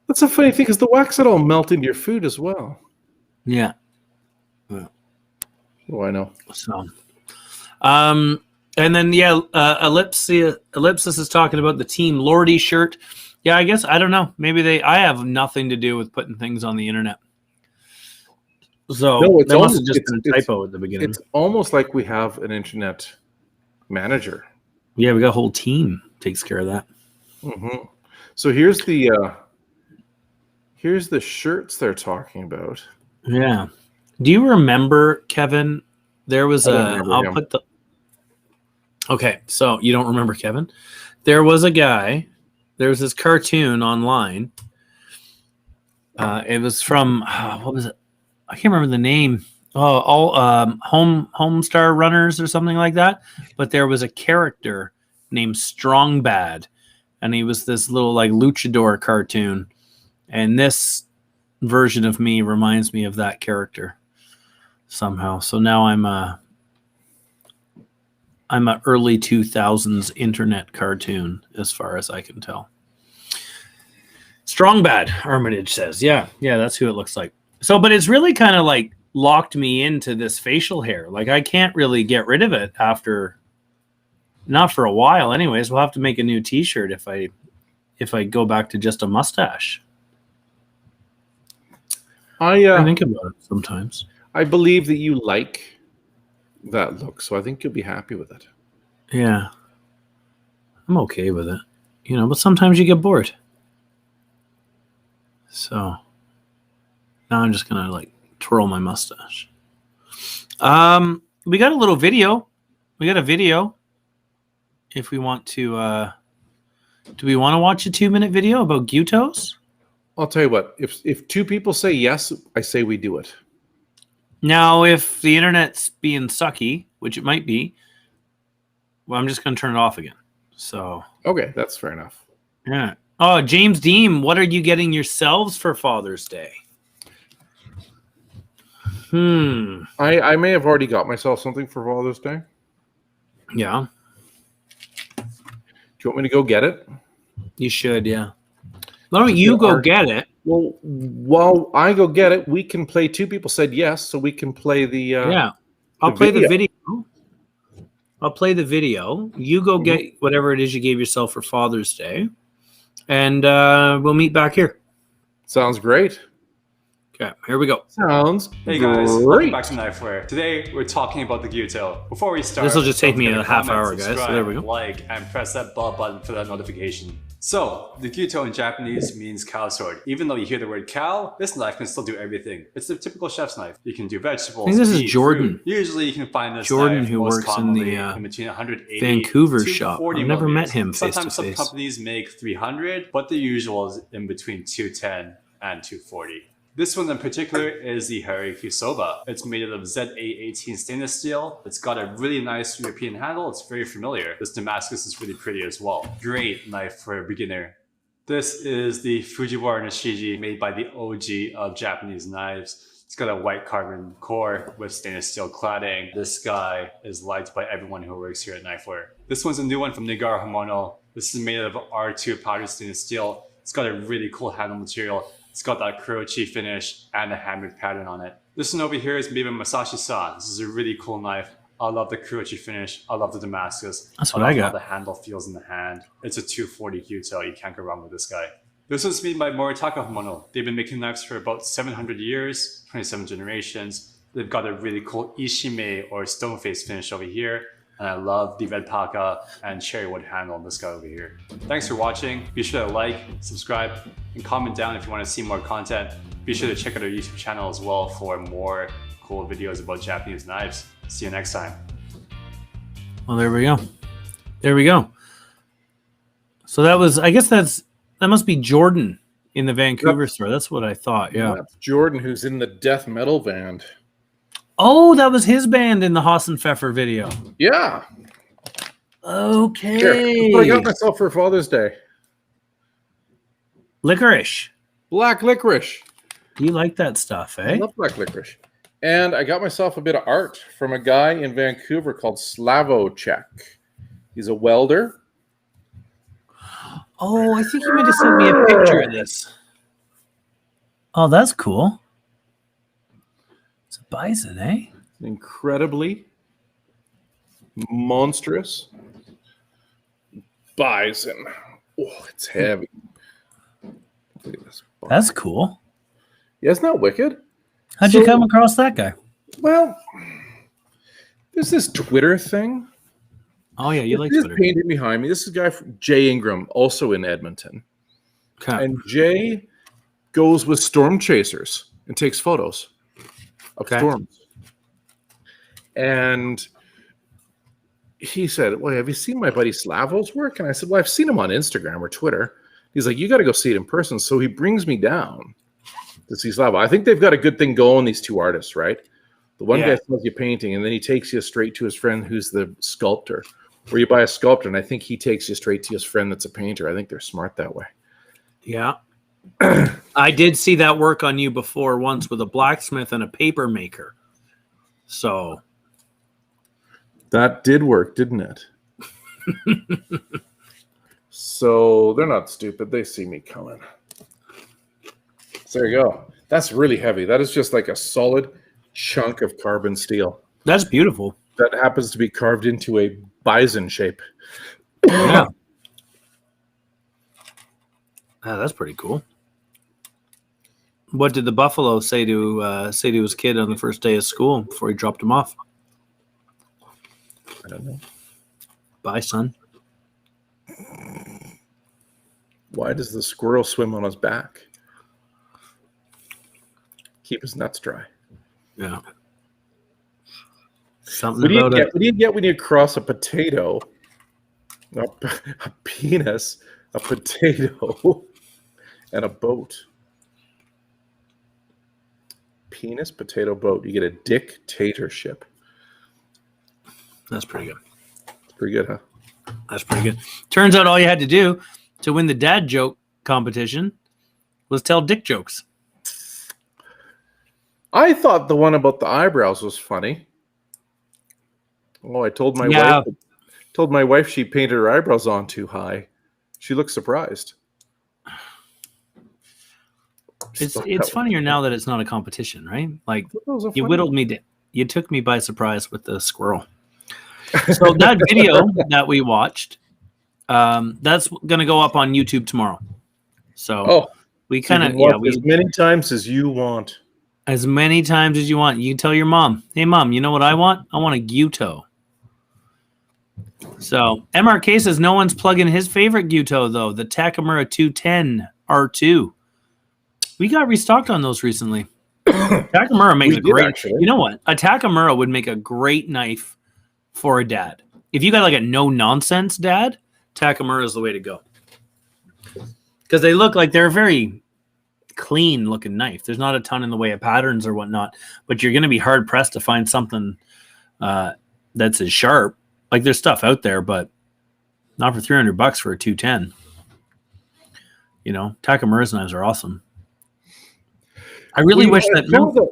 That's a funny thing because the wax will all melt into your food as well. Yeah. Oh, I know. So, and then Ellipsis is talking about the Team Lordy shirt. Yeah, I guess I don't know. Maybe I have nothing to do with putting things on the internet. So no, that must have just been a typo at the beginning. It's almost like we have an internet manager. Yeah, we got a whole team takes care of that. Mm-hmm. So here's the shirts they're talking about. Yeah. Do you remember, Kevin? There was Okay, so you don't remember Kevin? There was a guy. There was this cartoon online. It was from what was it? I can't remember the name. Homestar Runners or something like that. But there was a character named Strong Bad, and he was this little like luchador cartoon. And this version of me reminds me of that character somehow. So now I'm an early 2000s internet cartoon as far as I can tell. Strong Bad, Armitage says. Yeah, that's who it looks like. So, but it's really kind of like locked me into this facial hair. Like I can't really get rid of it not for a while anyways. We'll have to make a new t-shirt if I go back to just a mustache. I think about it sometimes. I believe that you like that look, so I think you'll be happy with it. Yeah. I'm okay with it. But sometimes you get bored. So now I'm just going to like twirl my mustache. We got a little video. We got a video. If we want to, do we want to watch a 2-minute video about Gyutos? I'll tell you what, if two people say yes, I say we do it. Now, if the internet's being sucky, which it might be, well, I'm just going to turn it off again. So okay, that's fair enough. Yeah. Oh, James Dean, what are you getting yourselves for Father's Day? I may have already got myself something for Father's Day. Yeah. Do you want me to go get it? You should, yeah. Why don't you go get it? Well, while I go get it, we can play. Two people said yes, so we can play the. I'll play the video. I'll play the video. You go get whatever it is you gave yourself for Father's Day, and we'll meet back here. Sounds great. Okay, here we go. Sounds Hey guys, welcome back to Knifewear. Today we're talking about the Gyuto. Before we start, this will just take me a half hour, guys. So there we go. Like and press that bell button for that notification. So, the Gyuto in Japanese means cow sword. Even though you hear the word cow, this knife can still do everything. It's the typical chef's knife. You can do vegetables. I think this is Jordan. Fruit. Usually you can find this Jordan knife who most works in the in between 180 Vancouver shop. I've never met him face to Sometimes face. some companies make 300, but the usual is in between 210 and 240. This one in particular is the Hariki Soba. It's made out of ZA18 stainless steel. It's got a really nice European handle. It's very familiar. This Damascus is really pretty as well. Great knife for a beginner. This is the Fujiwara Nishiji, made by the OG of Japanese knives. It's got a white carbon core with stainless steel cladding. This guy is liked by everyone who works here at Knifewear. This one's a new one from Nagara Homono. This is made out of R2 powdered stainless steel. It's got a really cool handle material. It's got that Kurochi finish and a hammered pattern on it. This one over here is made by Masashi-san. This is a really cool knife. I love the Kurochi finish. I love the Damascus. That's what I got. How the handle feels in the hand. It's a 240 Gyuto. You can't go wrong with this guy. This was made by Moritaka Homono. They've been making knives for about 700 years, 27 generations. They've got a really cool Ishime or stone face finish over here. And I love the red paca and cherry wood handle on this guy over here. Thanks for watching. Be sure to like, subscribe, and comment down if you want to see more content. Be sure to check out our YouTube channel as well for more cool videos about Japanese knives. See you next time. Well, there we go. There we go. So that was, I guess that must be Jordan in the Vancouver store. That's what I thought. Yeah. That's Jordan, who's in the death metal band. Oh, that was his band in the Hassenpfeffer video. Yeah. Okay. Here, that's what I got myself for Father's Day. Licorice. Black licorice. Do you like that stuff, eh? I love black licorice. And I got myself a bit of art from a guy in Vancouver called Slavochek. He's a welder. Oh, I think you meant to send me a picture of this. Oh, that's cool. It's a bison, eh? Incredibly monstrous bison. Oh, it's heavy. Look at this. That's cool. Yeah, isn't that wicked? How'd you come across that guy? Well, there's this Twitter thing. Oh, yeah, you like this Twitter. Painting behind me. This is a guy from Jay Ingram, also in Edmonton. Okay. And Jay goes with storm chasers and takes photos of storms. And he said, well, have you seen my buddy Slavo's work? And I said, well, I've seen him on Instagram or Twitter. He's like, you got to go see it in person. So he brings me down to see Slavo. I think they've got a good thing going, these two artists, right? The one guy sells you painting, and then he takes you straight to his friend who's the sculptor. Or you buy a sculptor, and I think he takes you straight to his friend that's a painter. I think they're smart that way. Yeah. I did see that work on you before once with a blacksmith and a paper maker. So that did work, didn't it? So they're not stupid. They see me coming. So there you go. That's really heavy. That is just like a solid chunk of carbon steel. That's beautiful. That happens to be carved into a bison shape. Yeah. That's pretty cool. What did the buffalo say to his kid on the first day of school before he dropped him off? I don't know. Bye, son. Why does the squirrel swim on his back? Keep his nuts dry. Yeah. Something What do you get when you cross a potato, a penis, a potato, and a boat? Penis, potato, boat. You get a dictatorship. That's pretty good. It's pretty good, huh? That's pretty good. Turns out all you had to do to win the dad joke competition was tell dick jokes. I thought the one about the eyebrows was funny. Oh, I told my wife she painted her eyebrows on too high. She looked surprised. It's funnier now that it's not a competition, right? Like you funny. whittled me. You took me by surprise with the squirrel. So that video that we watched, that's going to go up on YouTube tomorrow. So we kind of as many times as you want. As many times as you want. You can tell your mom, hey mom, you know what I want? I want a Gyuto. So MRK says no one's plugging his favorite Gyuto though, the Takamura 210 R2. We got restocked on those recently. Takamura makes a great. Actually. You know what? A Takamura would make a great knife for a dad. If you got like a no nonsense dad, Takamura is the way to go. Because they look like they're a very clean looking knife. There's not a ton in the way of patterns or whatnot, but you're going to be hard pressed to find something that's as sharp. Like there's stuff out there, but not for $300 for a 210. You know, Takamura's knives are awesome. I really wish that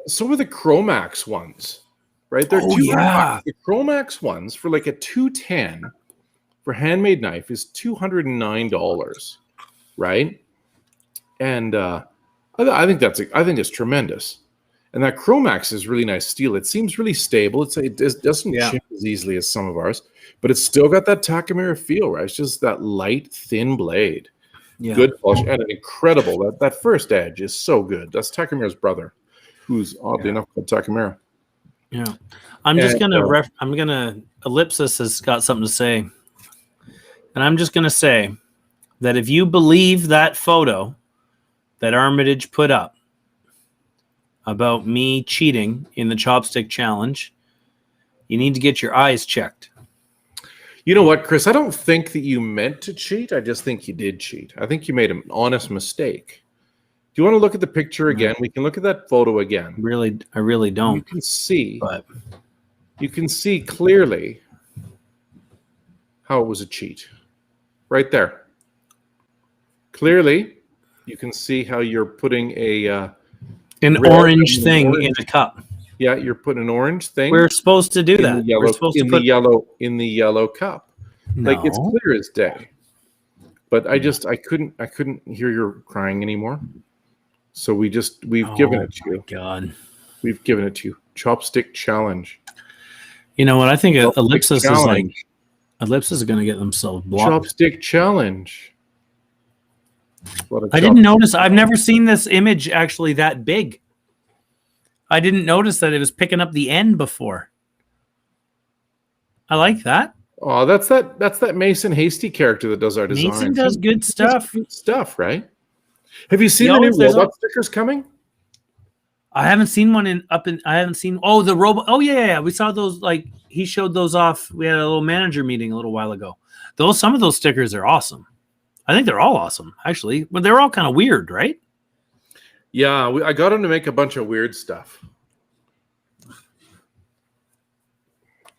some of the Chromax ones, right? They're the Chromax ones for like a 210 for handmade knife is $209, right? And I think it's tremendous. And that Chromax is really nice steel. It seems really stable. It doesn't chip as easily as some of ours, but it's still got that Takamura feel, right? It's just that light, thin blade. Yeah. Good polish and an incredible. That first edge is so good. That's Takamura's brother, who's oddly enough called Takamura. Yeah, I'm gonna Ellipsis has got something to say. And I'm just going to say that if you believe that photo that Armitage put up about me cheating in the chopstick challenge, you need to get your eyes checked. You know what, Chris? I don't think that you meant to cheat. I just think you did cheat. I think you made an honest mistake. Do you want to look at the picture again? We can look at that photo again. I really don't. You can see, but you can see clearly how it was a cheat. Right there. Clearly, you can see how you're putting an orange thing in a cup. Yeah, you're putting an orange thing. We're supposed to do that. We're supposed to put in the yellow cup. No. Like, it's clear as day. But I couldn't hear your crying anymore. So we've given it to you. God. We've given it to you. Chopstick challenge. You know what? I think Chopstick Ellipsis challenge. is going to get themselves blocked. Chopstick challenge. I didn't notice. I've never seen this image actually that big. I didn't notice that it was picking up the end before. I like that. Oh, that's that Mason Hasty character that does our design. Mason does good stuff. Good stuff, right? Have you seen the new robot stickers coming? I haven't seen one I haven't seen. Oh, the robot. Oh, yeah. We saw those. Like, he showed those off. We had a little manager meeting a little while ago. Some of those stickers are awesome. I think they're all awesome, actually. But they're all kind of weird, right? Yeah, I got him to make a bunch of weird stuff.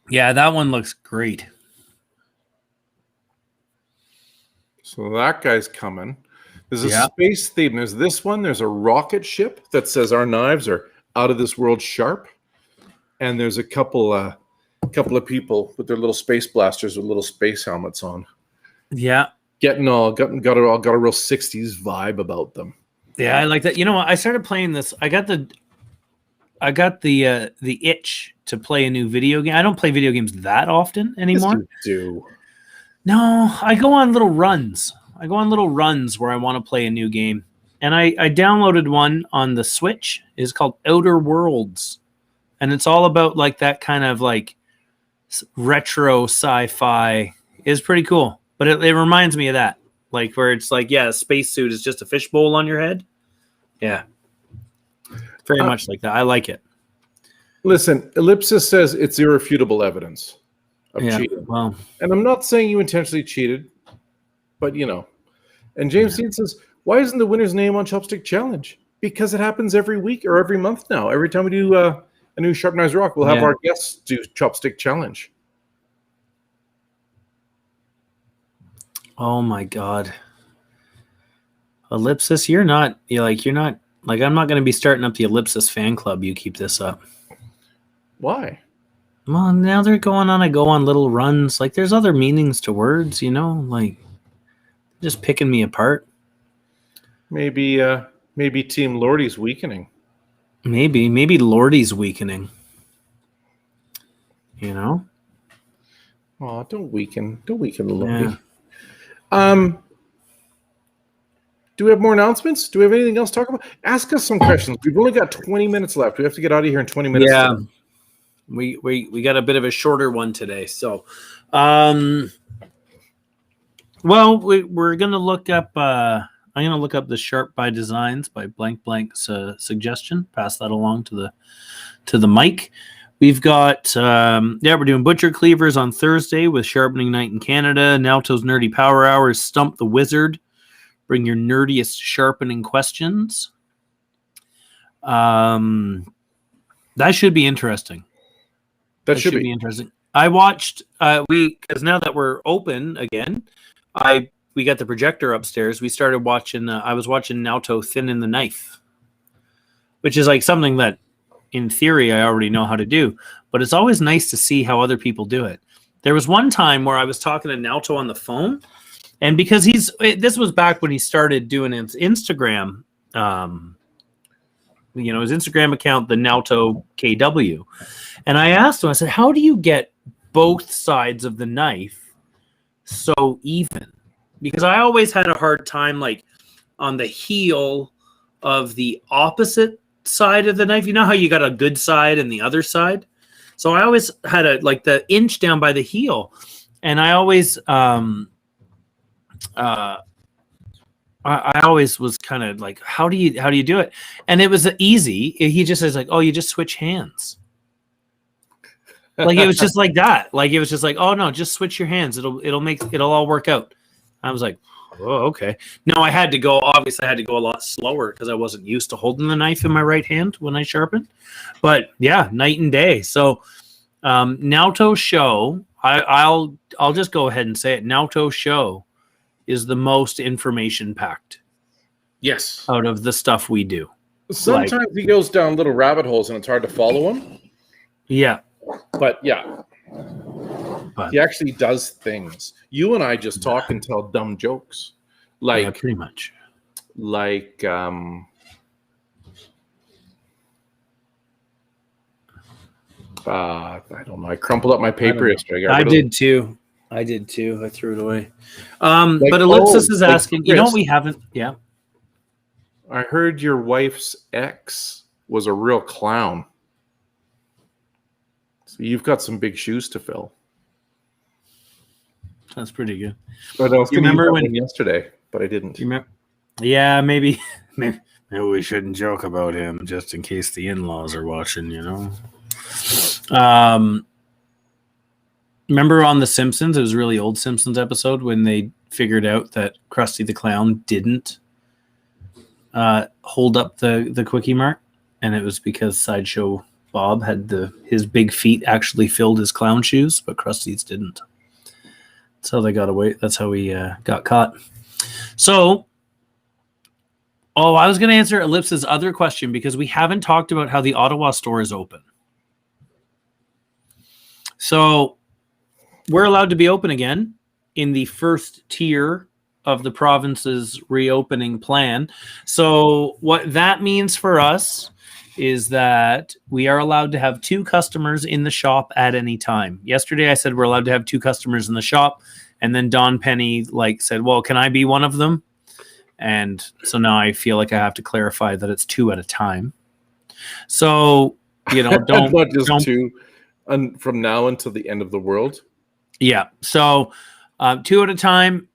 Yeah, that one looks great. So that guy's coming. There's a space theme. There's this one. There's a rocket ship that says our knives are out of this world sharp. And there's a couple of people with their little space blasters with little space helmets on. Yeah. Got a real 60s vibe about them. Yeah, I like that. You know what? I started playing this. I got the itch to play a new video game. I don't play video games that often anymore. Yes, you do. No, I go on little runs. Where I want to play a new game. And I downloaded one on the Switch. It's called Outer Worlds. And it's all about like that kind of like retro sci-fi. It's pretty cool. But it reminds me of that. Like where it's like, a spacesuit is just a fishbowl on your head. Yeah. Very much like that. I like it. Listen, Ellipsis says it's irrefutable evidence of cheating. Well, and I'm not saying you intentionally cheated, but you know. And James Dean says, why isn't the winner's name on Chopstick Challenge? Because it happens every week or every month now. Every time we do a new Sharp Knives Rock, we'll have our guests do Chopstick Challenge. Oh my God. Ellipsis, I'm not going to be starting up the Ellipsis fan club. You keep this up. Why? Well, now they're go on little runs. Like there's other meanings to words, like just picking me apart. Maybe Team Lordy's weakening. Maybe Lordy's weakening. Oh, don't weaken Lordy. Yeah. Do we have more announcements? Do we have anything else to talk about? Ask us some questions. We've only got 20 minutes left. We have to get out of here in 20 minutes. Yeah. We got a bit of a shorter one today. So, we're going to look up, I'm going to look up the Sharp by Designs by Blank's suggestion. Pass that along to the mic. We've got, we're doing Butcher Cleavers on Thursday with Sharpening Night in Canada. Nalto's Nerdy Power Hour is Stump the Wizard. Bring your nerdiest sharpening questions. That should be interesting. That should be interesting. I watched, because now that we're open again, we got the projector upstairs. We started watching, I was watching Nalto Thin in the Knife, which is like something that in theory I already know how to do, but it's always nice to see how other people do it. There was one time where I was talking to Nalto on the phone, and because this was back when he started doing his Instagram, his Instagram account, the Nalto KW. And I asked him, I said, how do you get both sides of the knife so even? Because I always had a hard time, like on the heel of the opposite side of the knife. You know how you got a good side and the other side? So I always had the inch down by the heel, and I always I always was kind of like, how do you do it? And it was easy. He just says like, oh, you just switch hands. Like it was just like that. Like it was just like, oh no, just switch your hands. It'll all work out. I was like, oh, okay. No, I had to go a lot slower because I wasn't used to holding the knife in my right hand when I sharpened. But yeah, night and day. So Naoto Show, I'll just go ahead and say it. Naoto Show is the most information packed. Yes. Out of the stuff we do. Sometimes he goes down little rabbit holes and it's hard to follow him. Yeah. But yeah. He actually does things. You and I just talk and tell dumb jokes. Like, yeah, pretty much. Like, I don't know. I crumpled up my paper yesterday. I did too. I threw it away. But Ellipsis is asking, you know what we haven't? Yeah. I heard your wife's ex was a real clown. So you've got some big shoes to fill. That's pretty good. But I was going to remember when yesterday, but I didn't. Yeah, maybe we shouldn't joke about him just in case the in-laws are watching, you know. Remember on The Simpsons, it was a really old Simpsons episode when they figured out that Krusty the Clown didn't hold up the Quickie Mart, and it was because Sideshow Bob had his big feet actually filled his clown shoes, but Krusty's didn't. That's how they got away. That's how he got caught. So, I was going to answer Ellipse's other question because we haven't talked about how the Ottawa store is open. So, we're allowed to be open again in the first tier of the province's reopening plan. So, what that means for us is that we are allowed to have 2 customers in the shop at any time. Yesterday, I said we're allowed to have 2 customers in the shop. And then Don Penny said, well, can I be one of them? And so now I feel like I have to clarify that it's 2 at a time. So, don't not just 2 from now until the end of the world. Yeah. So 2 at a time.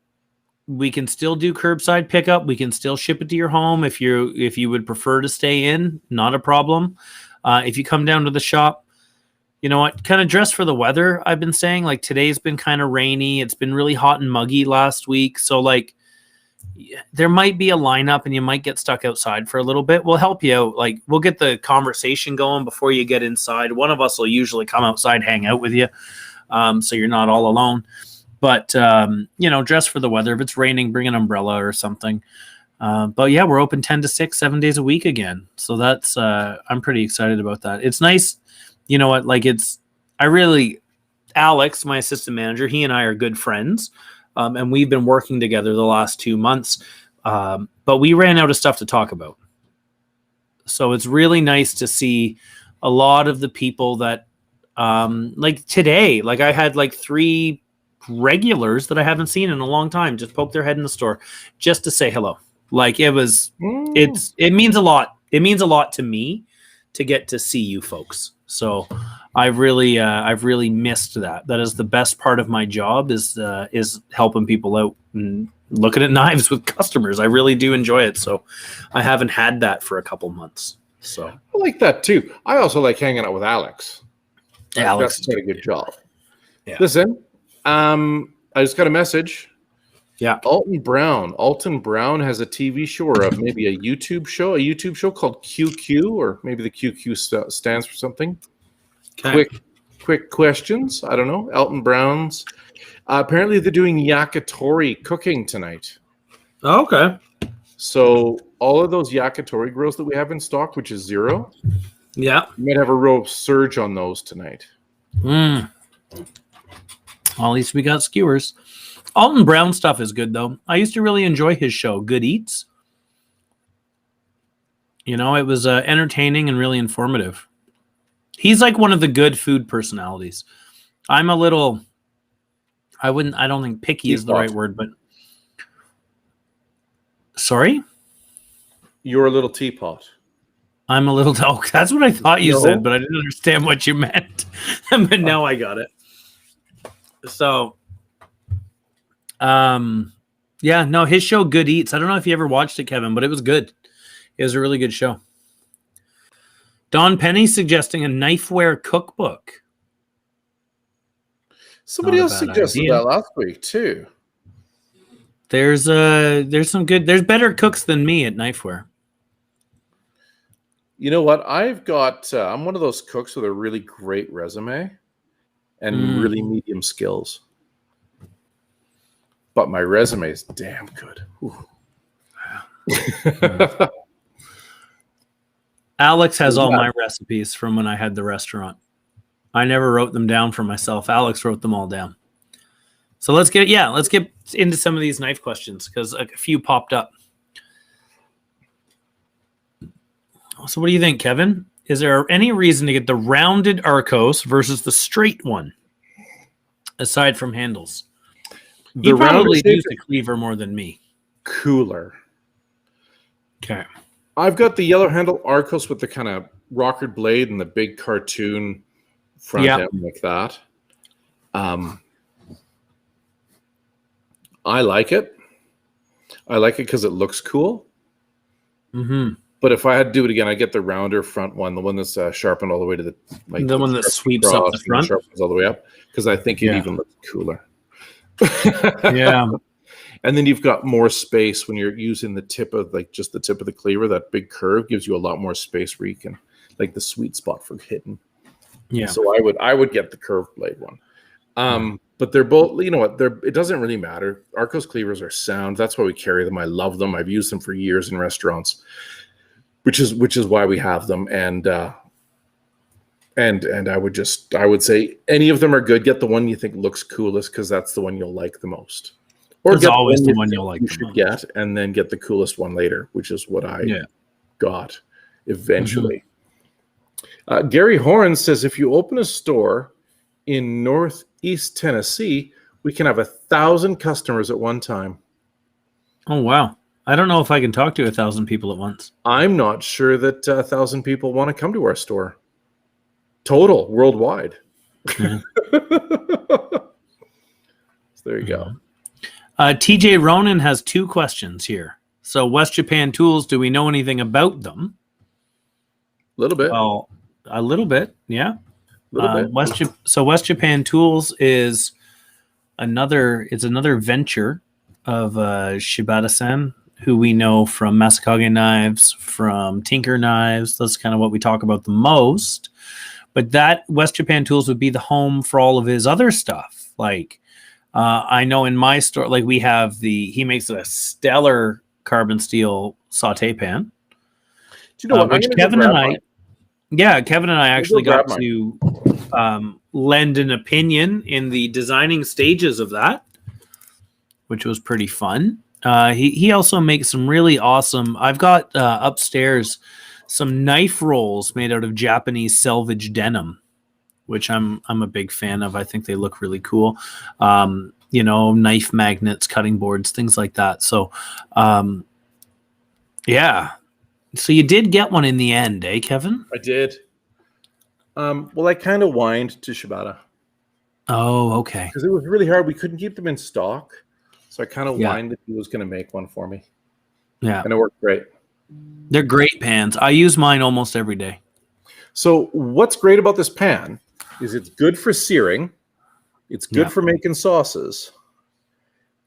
We can still do curbside pickup. We can still ship it to your home if you would prefer to stay in. Not a problem. If you come down to the shop, you know what? Kind of dress for the weather. I've been saying today's been kind of rainy. It's been really hot and muggy last week. So there might be a lineup and you might get stuck outside for a little bit. We'll help you out. We'll get the conversation going before you get inside. One of us will usually come outside, hang out with you. So you're not all alone. But, dress for the weather. If it's raining, bring an umbrella or something. But yeah, we're open 10 to 6, 7 days a week again. So that's, I'm pretty excited about that. It's nice. You know what? Alex, my assistant manager, he and I are good friends. And we've been working together the last 2 months. But we ran out of stuff to talk about. So it's really nice to see a lot of the people that, today, I had 3 regulars that I haven't seen in a long time just poke their head in the store just to say hello. It means a lot. It means a lot to me to get to see you folks. So I've really missed that. That is the best part of my job is helping people out and looking at knives with customers. I really do enjoy it. So I haven't had that for a couple months. So I like that too. I also like hanging out with Alex. Alex did a good job. Yeah. Listen, I just got a message. Yeah. Alton Brown has a TV show or maybe a YouTube show called QQ, or maybe the QQ stands for something. Okay. Quick questions. I don't know. Alton Brown's. Apparently they're doing yakitori cooking tonight. Oh, okay. So all of those yakitori grills that we have in stock, which is 0, yeah, you might have a real surge on those tonight. Well, at least we got skewers. Alton Brown stuff is good, though. I used to really enjoy his show, Good Eats. It was entertaining and really informative. He's one of the good food personalities. I'm a little, I don't think picky is the right word, but. Sorry? You're a little teapot. I'm a little oh, that's what I thought you No. said, but I didn't understand what you meant. But now I got it. So, yeah, no, his show Good Eats. I don't know if you ever watched it, Kevin, but it was good. It was a really good show. Don Penny suggesting a knifeware cookbook. Somebody Not a else bad suggested idea. that last week too. There's some good. There's better cooks than me at knifeware. You know what? I've got. I'm one of those cooks with a really great resume and really medium skills, but my resume is damn good. Alex has all my recipes from when I had the restaurant. I never wrote them down for myself. Alex wrote them all down. So let's get into some of these knife questions because a few popped up. So what do you think, Kevin? Is there any reason to get the rounded Arcos versus the straight one, aside from handles? You probably use the cleaver more than me. Cooler. Okay. I've got the yellow handle Arcos with the kind of rocker blade and the big cartoon front end like that. I like it. I like it because it looks cool. Mm-hmm. But if I had to do it again, I'd get the rounder front one, the one that's sharpened all the way to the the one that sweeps up the front, sharpens all the way up, because I think it even looks cooler. Yeah. And then you've got more space when you're using the tip of just the tip of the cleaver. That big curve gives you a lot more space where you can the sweet spot for hitting. Yeah. So I would get the curved blade one. But they're both, you know what? It doesn't really matter. Arcos cleavers are sound. That's why we carry them. I love them. I've used them for years in restaurants, which is why we have them. And I would say any of them are good. Get the one you think looks coolest because that's the one you'll like the most. Or it's always the one you'll like. You should get, and then get the coolest one later, which is what I got eventually. Mm-hmm. Gary Horn says, if you open a store in Northeast Tennessee, we can have 1,000 customers at one time. Oh, wow. I don't know if I can talk to 1,000 people at once. I'm not sure that 1,000 people want to come to our store. Total, worldwide. Mm-hmm. So there you go. TJ Ronan has 2 questions here. So West Japan Tools, do we know anything about them? A little bit. Well, a little bit, yeah. West Japan Tools is another venture of Shibata-san, who we know from Masakage Knives, from Tinker Knives. That's kind of what we talk about the most. But that West Japan Tools would be the home for all of his other stuff. I know in my store, we have he makes a stellar carbon steel saute pan. Do you know what? Which Kevin and I actually got to lend an opinion in the designing stages of that, which was pretty fun. He also makes some really awesome. I've got upstairs some knife rolls made out of Japanese selvage denim, which I'm a big fan of. I think they look really cool. Knife magnets, cutting boards, things like that. So, yeah. So you did get one in the end, eh, Kevin? I did. Well, I kind of whined to Shibata. Oh, okay. Because it was really hard. We couldn't keep them in stock. So I kind of whined that he was going to make one for me. Yeah. And it worked great. They're great pans. I use mine almost every day. So what's great about this pan is it's good for searing. It's good for making sauces.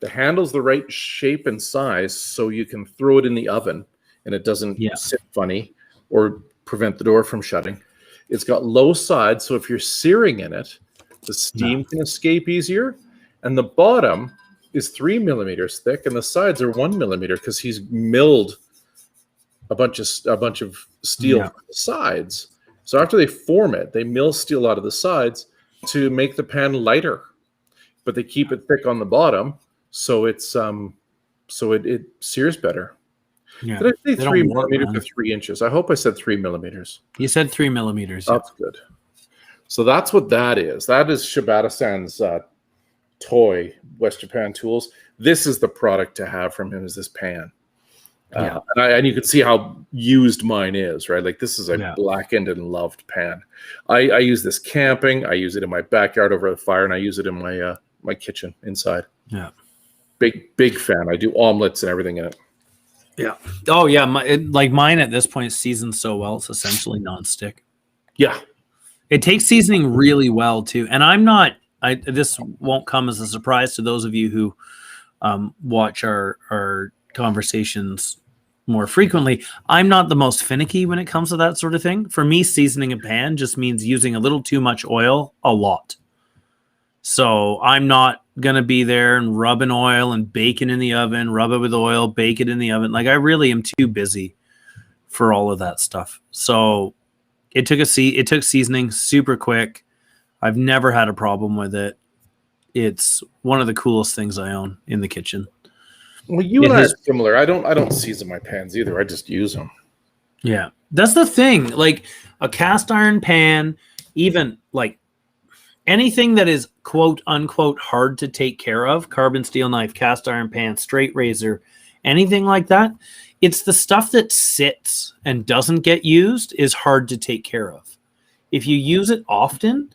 The handle's the right shape and size so you can throw it in the oven and it doesn't sit funny or prevent the door from shutting. It's got low sides, so if you're searing in it, the steam can escape easier. And the bottom is 3 millimeters thick and the sides are 1 millimeter because he's milled a bunch of steel from the sides. So after they form it, they mill steel out of the sides to make the pan lighter, but they keep it thick on the bottom, so it's it sears better. Yeah. Did I say 3 millimeters or 3 inches? I hope I said 3 millimeters. You said 3 millimeters. That's good. So that's what that is. That is Shibata-san's toy, West Japan Tools. This is the product to have from him, is this pan. And you can see how used mine is, right? Like this is a Yeah. blackened and loved pan. I use this camping. I use it in my backyard over the fire, and I use it in my my kitchen inside. Yeah. Big fan. I do omelets and everything in it. Yeah. Oh yeah. Like mine at this point seasoned so well, it's essentially nonstick. Yeah. It takes seasoning really well too. And this won't come as a surprise to those of you who watch our conversations more frequently. I'm not the most finicky when it comes to that sort of thing. For me, seasoning a pan just means using a little too much oil a lot. So I'm not going to be there and rubbing oil and bacon in the oven, rub it with oil, bake it in the oven. Like I really am too busy for all of that stuff. So it took seasoning super quick. I've never had a problem with it. It's one of the coolest things I own in the kitchen. Well, you and I are similar. I don't season my pans either. I just use them. Yeah. That's the thing. Like a cast iron pan, even like anything that is quote unquote hard to take care of, carbon steel knife, cast iron pan, straight razor, anything like that, it's the stuff that sits and doesn't get used is hard to take care of. If you use it often,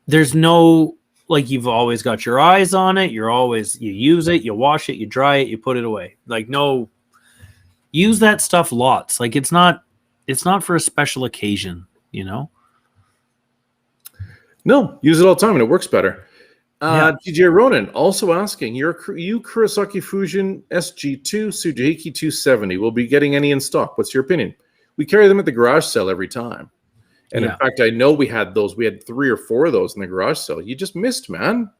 there's no, like you've always got your eyes on it. You use it, you wash it, you dry it, you put it away. Like no, use that stuff lots. Like it's not for a special occasion, you know? No, use it all the time and it works better. Yeah. DJ Ronan also asking, you Kurosaki Fusion SG2 Tsujihiki 270 will be getting any in stock. What's your opinion? We carry them at the garage sale every time. And in fact, I know we had 3 or 4 of those in the garage sale. You just missed, man.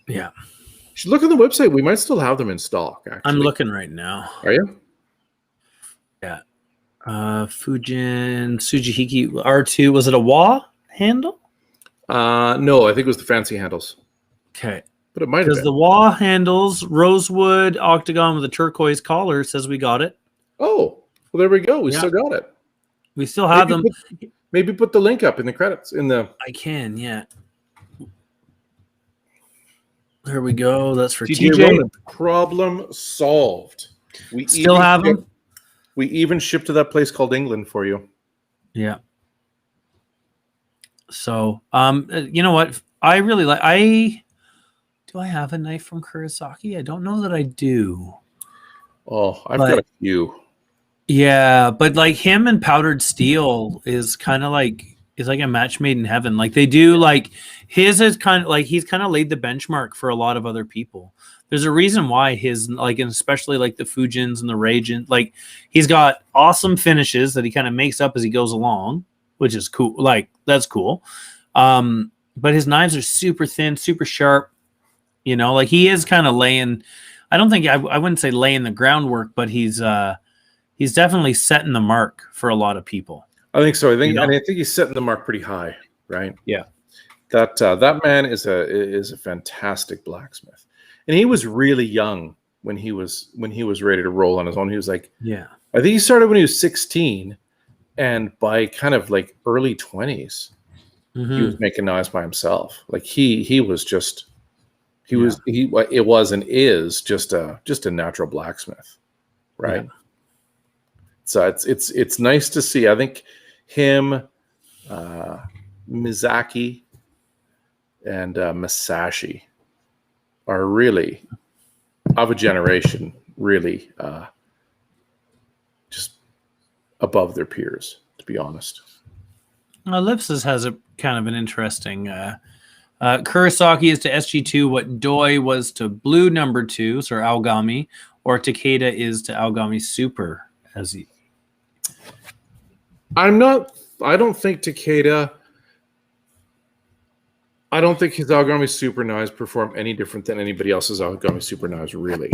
Yeah. You should look on the website. We might still have them in stock, actually. I'm looking right now. Are you? Yeah. Fujin Tsujihiki R2. Was it a wah handle? No, I think it was the fancy handles. Okay. But it might have been. Because the wah handles, rosewood octagon with a turquoise collar says we got it. Oh, well, there we go. We still got it. We still have them. Maybe put the link up in the credits. I can, yeah. There we go. That's for TJ. TJ. Problem solved. We still have them. We even shipped to that place called England for you. Yeah. So, you know what? I really like. Do I have a knife from Kurosaki? I don't know that I do. Oh, I've got a few. Yeah, but like him and powdered steel is kind of like a match made in heaven. Like they do, like his is kind of like he's kind of laid the benchmark for a lot of other people. There's a reason why his, like, and especially like the Fujins and the Ragent, like he's got awesome finishes that he kind of makes up as he goes along, which is cool. Like that's cool. But his knives are super thin, super sharp. You know, like he is kind of laying. I don't think I wouldn't say laying the groundwork, but he's definitely setting the mark for a lot of people. I think so. I think he's setting the mark pretty high, right? Yeah. That man is a fantastic blacksmith, and he was really young when he was ready to roll on his own. He was like, yeah, I think he started when he was 16, and by kind of like early 20s, he was making knives by himself. Like he was just. It was and is just a natural blacksmith, right? Yeah. So it's nice to see. I think him, Mizaki, and Masashi are really of a generation, really just above their peers, to be honest. Ellipsis has a kind of an interesting. Kurosaki is to SG2 what Doi was to Blue number 2, so Aogami, or Takeda is to Aogami Super, as he. I don't think Takeda. I don't think his Aogami Super knives perform any different than anybody else's Aogami Super knives, really.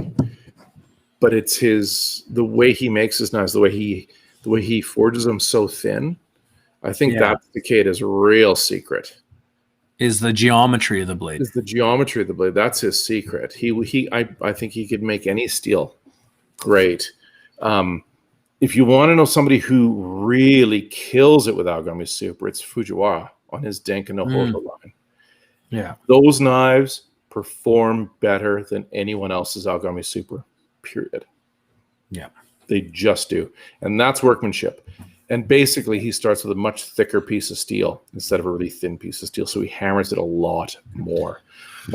But it's the way he makes his knives, the way he forges them so thin. I think that's Takeda's real secret. Is the geometry of the blade. That's his secret. I think he could make any steel great. If you want to know somebody who really kills it with Aogami Super, it's Fujiwara on his Denka no Hodo line. Yeah. Those knives perform better than anyone else's Aogami Super, period. Yeah. They just do. And that's workmanship. And basically, he starts with a much thicker piece of steel instead of a really thin piece of steel. So he hammers it a lot more.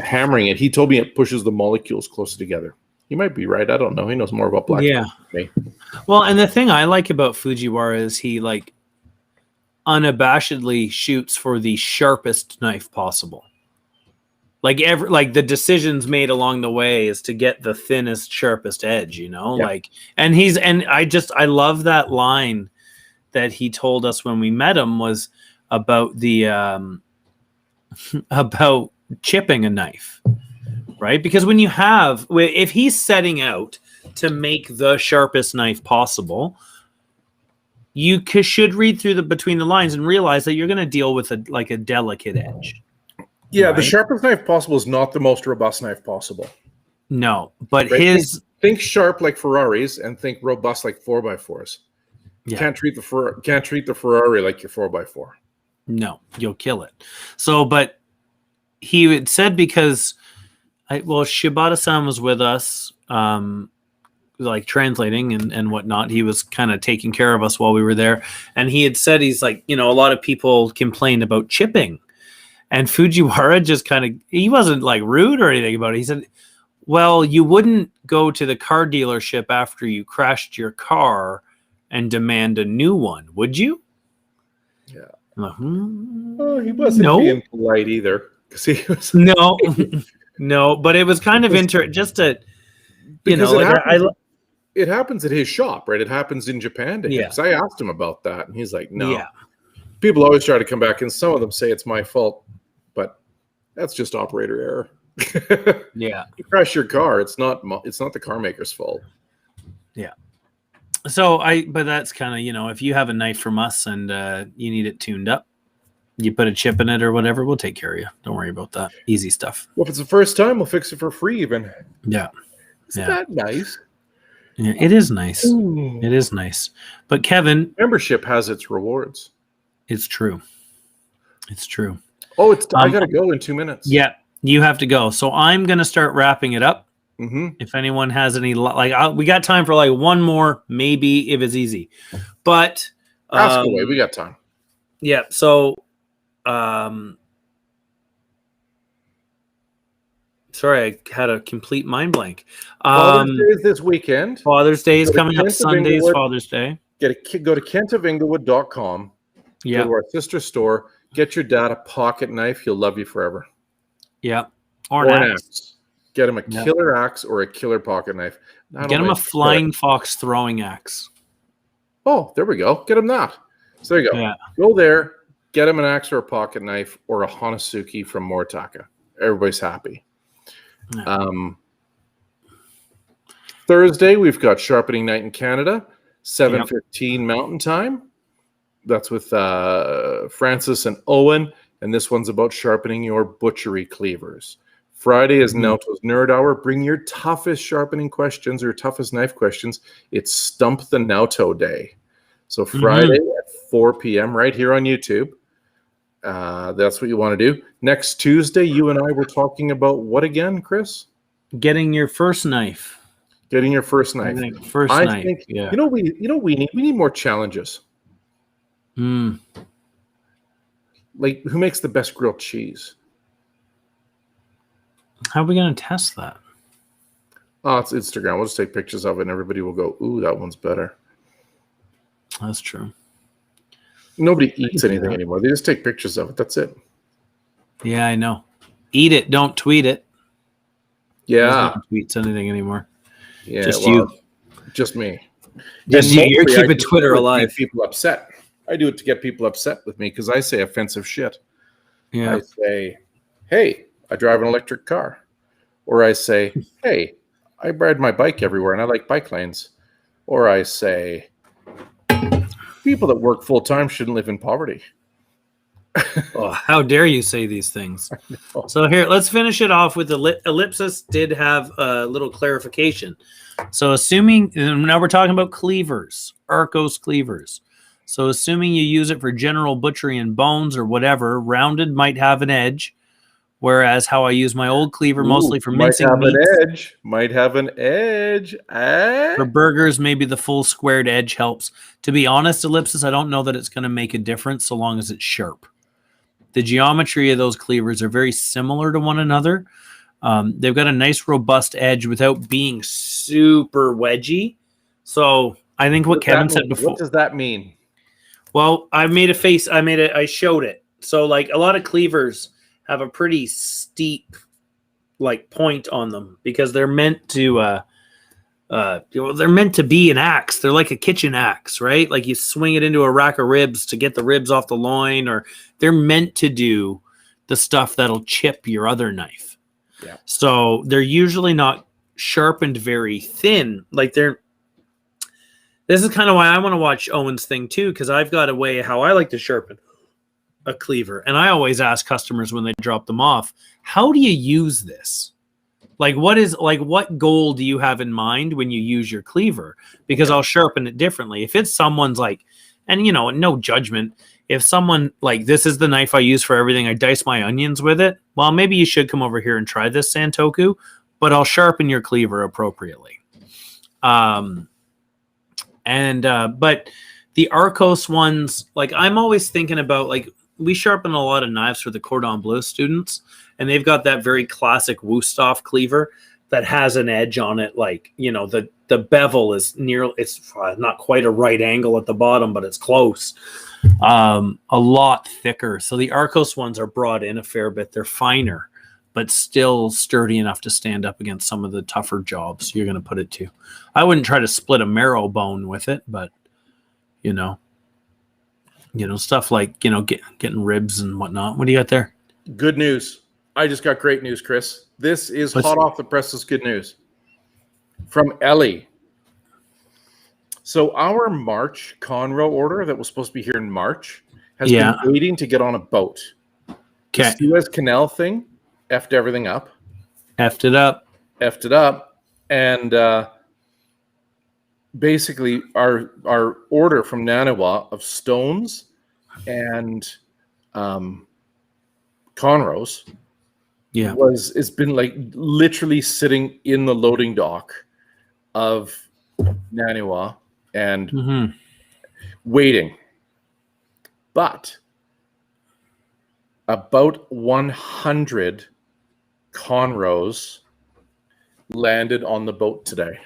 Hammering it, he told me it pushes the molecules closer together. He might be right. I don't know. He knows more about black than me. Well, and the thing I like about Fujiwara is he like unabashedly shoots for the sharpest knife possible. Like the decisions made along the way is to get the thinnest, sharpest edge, you know? Yeah. Like, and I love that line that he told us when we met him was about the about chipping a knife, right? Because if he's setting out to make the sharpest knife possible, you should read through between the lines and realize that you're going to deal with a delicate edge. Yeah, right? The sharpest knife possible is not the most robust knife possible. No, but right? Think sharp like Ferraris and think robust like 4x4s. Yeah. Can't treat the Ferrari like your 4x4. No, you'll kill it. So, but he had said because Shibata-san was with us, like translating and whatnot. He was kind of taking care of us while we were there. And he had said, he's like, a lot of people complained about chipping. And Fujiwara just he wasn't like rude or anything about it. He said, well, you wouldn't go to the car dealership after you crashed your car and demand a new one, would you? Yeah. I'm like, Oh, he wasn't being polite either. He was no, but it was kind of just to, it happens at his shop, right? It happens in Japan to him. Because I asked him about that, and he's like, no. Yeah. People always try to come back, and some of them say it's my fault, but that's just operator error. Yeah. You crash your car, it's not the car maker's fault. Yeah. So but that's kind of, if you have a knife from us and you need it tuned up, you put a chip in it or whatever, we'll take care of you. Don't worry about that. Easy stuff. Well, if it's the first time, we'll fix it for free even. Yeah. Isn't that nice? Yeah, it is nice. Ooh. It is nice. But Kevin, membership has its rewards. It's true. It's true. Oh, I got to go in 2 minutes. Yeah, you have to go. So I'm going to start wrapping it up. Mm-hmm. If anyone has any, we got time for one more, maybe if it's easy. But ask away. We got time. Yeah. So, sorry, I had a complete mind blank. Father's Day is this weekend. Father's Day is coming up. Sunday's Father's Day. Go to kentofinglewood.com. Yeah. Go to our sister store. Get your dad a pocket knife. He'll love you forever. Yeah. Or an axe. Get him a killer axe or a killer pocket knife. Get him a flying fox throwing axe. Oh, there we go. Get him that. So there you go. Yeah. Go there. Get him an axe or a pocket knife or a Hanasuki from Moritaka. Everybody's happy. Yeah. Thursday, we've got Sharpening Night in Canada, 7:15 Mountain Time. That's with Francis and Owen, and this one's about sharpening your butchery cleavers. Friday is Naoto's Nerd Hour. Bring your toughest sharpening questions or toughest knife questions. It's Stump the Naoto Day. So Friday at 4 p.m. right here on YouTube. That's what you want to do. Next Tuesday, you and I were talking about what again, Chris? Getting your first knife. Getting your first knife. I think, you know we need? We need more challenges. Like, who makes the best grilled cheese? How are we going to test that? Oh, it's Instagram. We'll just take pictures of it, and everybody will go, "Ooh, that one's better." That's true. Nobody eats anything anymore. They just take pictures of it. That's it. Yeah, I know. Eat it, don't tweet it. Yeah. Nobody tweets anything anymore. Yeah, just you. Just me. Just you. You're keeping Twitter alive. Get people upset. I do it to get people upset with me because I say offensive shit. Yeah. I say, "Hey, I drive an electric car," or I say, "Hey, I ride my bike everywhere and I like bike lanes," or I say, "People that work full time shouldn't live in poverty." Oh, how dare you say these things? So here, let's finish it off with Ellipsis did have a little clarification. So assuming, now we're talking about cleavers, Arcos cleavers. So assuming you use it for general butchery and bones or whatever, rounded might have an edge, Whereas how I use my old cleaver mostly for might mincing have meats. an edge. Might have an edge. For burgers, maybe the full squared edge helps. To be honest, Ellipsis, I don't know that it's going to make a difference so long as it's sharp. The geometry of those cleavers are very similar to one another. They've got a nice robust edge without being super wedgy. So I think what Kevin said before. What does that mean? Well, I made a face. I showed it. So like a lot of cleavers have a pretty steep like point on them because they're meant to they're meant to be an axe. They're like a kitchen axe, right? Like you swing it into a rack of ribs to get the ribs off the loin, or they're meant to do the stuff that'll chip your other knife. Yeah. So they're usually not sharpened very thin. Like this is kind of why I want to watch Owen's thing too, because I've got a way how I like to sharpen a cleaver. And I always ask customers when they drop them off, how do you use this? Like what goal do you have in mind when you use your cleaver? Because I'll sharpen it differently. If it's someone's like, and no judgment, if someone like, this is the knife I use for everything, I dice my onions with it. Well, maybe you should come over here and try this, Santoku, but I'll sharpen your cleaver appropriately. But the Arcos ones, like I'm always thinking about, like we sharpen a lot of knives for the Cordon Bleu students, and they've got that very classic Wusthof cleaver that has an edge on it. Like, the bevel is it's not quite a right angle at the bottom, but it's close. A lot thicker. So the Arcos ones are brought in a fair bit. They're finer, but still sturdy enough to stand up against some of the tougher jobs you're going to put it to. I wouldn't try to split a marrow bone with it, but stuff like, getting ribs and whatnot. What do you got there? Good news. I just got great news, Chris. This is hot off the presses good news from Ellie. So our March Conroe order that was supposed to be here in March has been waiting to get on a boat. Okay. The Suez Canal thing effed everything up. Effed it up. And basically our order from Nanawa of stones and Conroes it's been like literally sitting in the loading dock of Nanawa and waiting. But about 100 Conroes landed on the boat today.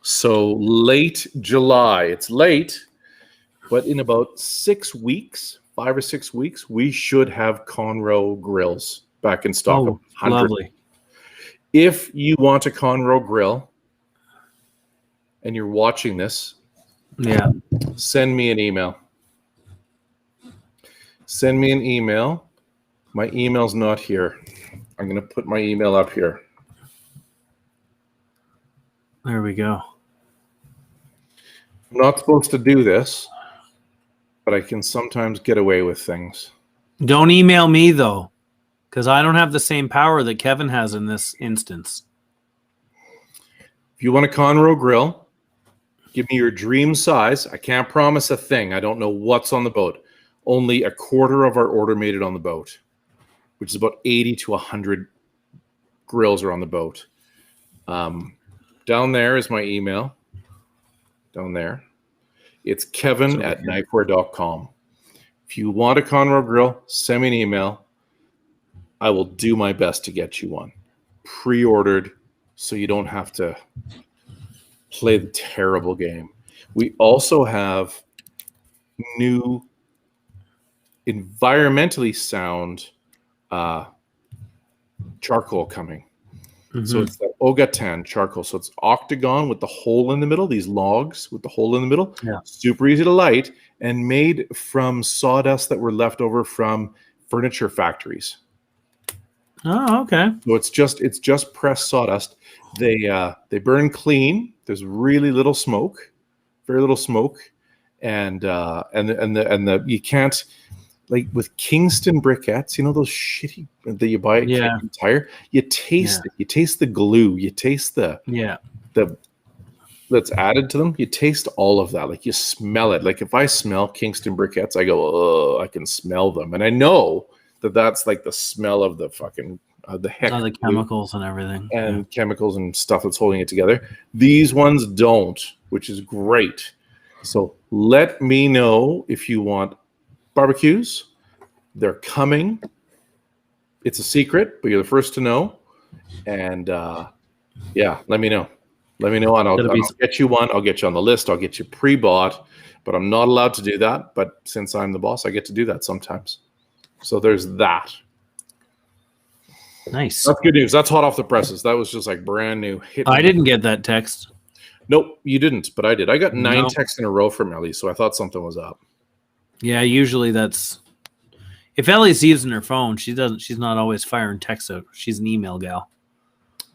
So late July, it's late, but in about 6 weeks, 5 or 6 weeks, we should have Conroe grills back in stock. Oh, lovely. If you want a Conroe grill and you're watching this, send me an email. Send me an email. My email's not here. I'm going to put my email up here. There we go. I'm not supposed to do this, but I can sometimes get away with things. Don't email me, though, because I don't have the same power that Kevin has in this instance. If you want a Conroe grill, give me your dream size. I can't promise a thing. I don't know what's on the boat. Only a quarter of our order made it on the boat, which is about 80 to 100 grills are on the boat. Down there is my email. Down there. It's kevin@knifewear.com. If you want a Conroe grill, send me an email. I will do my best to get you one. Pre-ordered, so you don't have to play the terrible game. We also have new environmentally sound charcoal coming. So it's the Ogatan charcoal. So it's octagon with the hole in the middle, these logs with the hole in the middle. Yeah. Super easy to light and made from sawdust that were left over from furniture factories. Oh, okay. So it's just pressed sawdust. They burn clean. There's really little smoke, very little smoke, and the you can't, like with Kingston briquettes, those shitty that you buy at Canadian Tire. You taste it. You taste the glue. You taste the that's added to them. You taste all of that. Like you smell it. Like if I smell Kingston briquettes, I go, oh, I can smell them, and I know that's like the smell of the fucking the heck All the chemicals and everything. and chemicals and stuff that's holding it together. These ones don't, which is great. So let me know if you want barbecues. They're coming. It's a secret, but you're the first to know. And yeah, let me know. Let me know, and I'll get you one. I'll get you on the list. I'll get you pre-bought, but I'm not allowed to do that. But since I'm the boss, I get to do that sometimes. So there's that. Nice. That's good news. That's hot off the presses. That was just like brand new. I didn't get that text. Nope, you didn't, but I did. I got 9 texts in a row from Ellie, so I thought something was up. Yeah, usually that's if Ellie's using her phone, she's not always firing texts out. She's an email gal.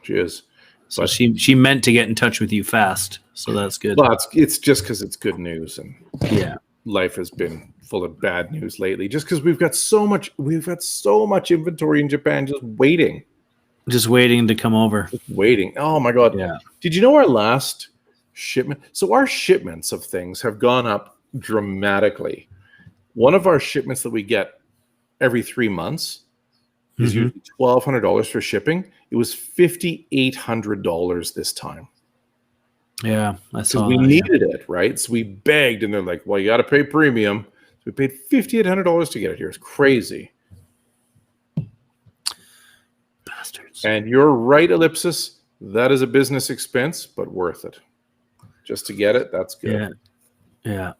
She is. So she meant to get in touch with you fast. So that's good. Well, it's just because it's good news, and yeah, life has been full of bad news lately. Just because we've got so much inventory in Japan, just waiting to come over. Just waiting. Oh my god! Yeah. Did you know our last shipment? So our shipments of things have gone up dramatically. One of our shipments that we get every 3 months is usually $1,200 for shipping. It was $5,800 this time. Yeah, I saw. Because we needed it, right? So we begged, and they're like, "Well, you got to pay premium." So we paid $5,800 to get it here. It's crazy, bastards. And you're right, Ellipsis. That is a business expense, but worth it. Just to get it, that's good. Yeah. Yeah.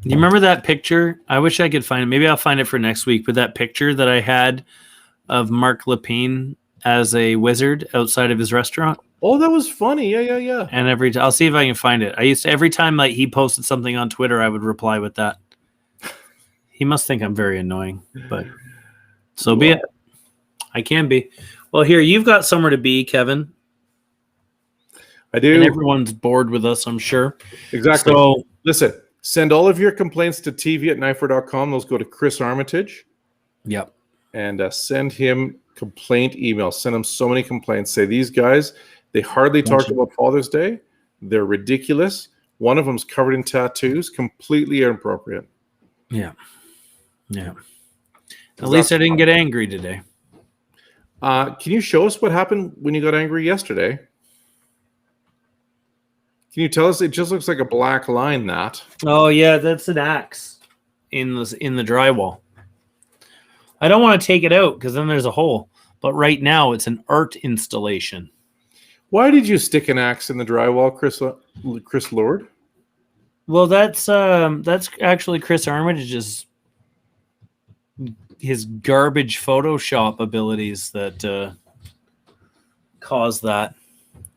You remember that picture? I wish I could find it. Maybe I'll find it for next week. But that picture that I had of Mark Lepine as a wizard outside of his restaurant. Oh, that was funny. Yeah. And I'll see if I can find it. I used to, every time like he posted something on Twitter, I would reply with that. He must think I'm very annoying, but so be it. I can be. Well, here, you've got somewhere to be, Kevin. I do. And everyone's bored with us, I'm sure. Exactly. So listen, send all of your complaints to tv@knifewear.com. Those go to Chris Armitage. Yep. And send him complaint emails. Send him so many complaints. Say, these guys, they hardly talked about Father's Day. They're ridiculous. One of them's covered in tattoos, completely inappropriate. Yeah. Yeah. At least I didn't get angry today. Can you show us what happened when you got angry yesterday? Can you tell us? It just looks like a black line, that. Oh, yeah, that's an axe in the drywall. I don't want to take it out because then there's a hole. But right now, it's an art installation. Why did you stick an axe in the drywall, Chris Lord? Well, that's actually Chris Armitage's his garbage Photoshop abilities that caused that.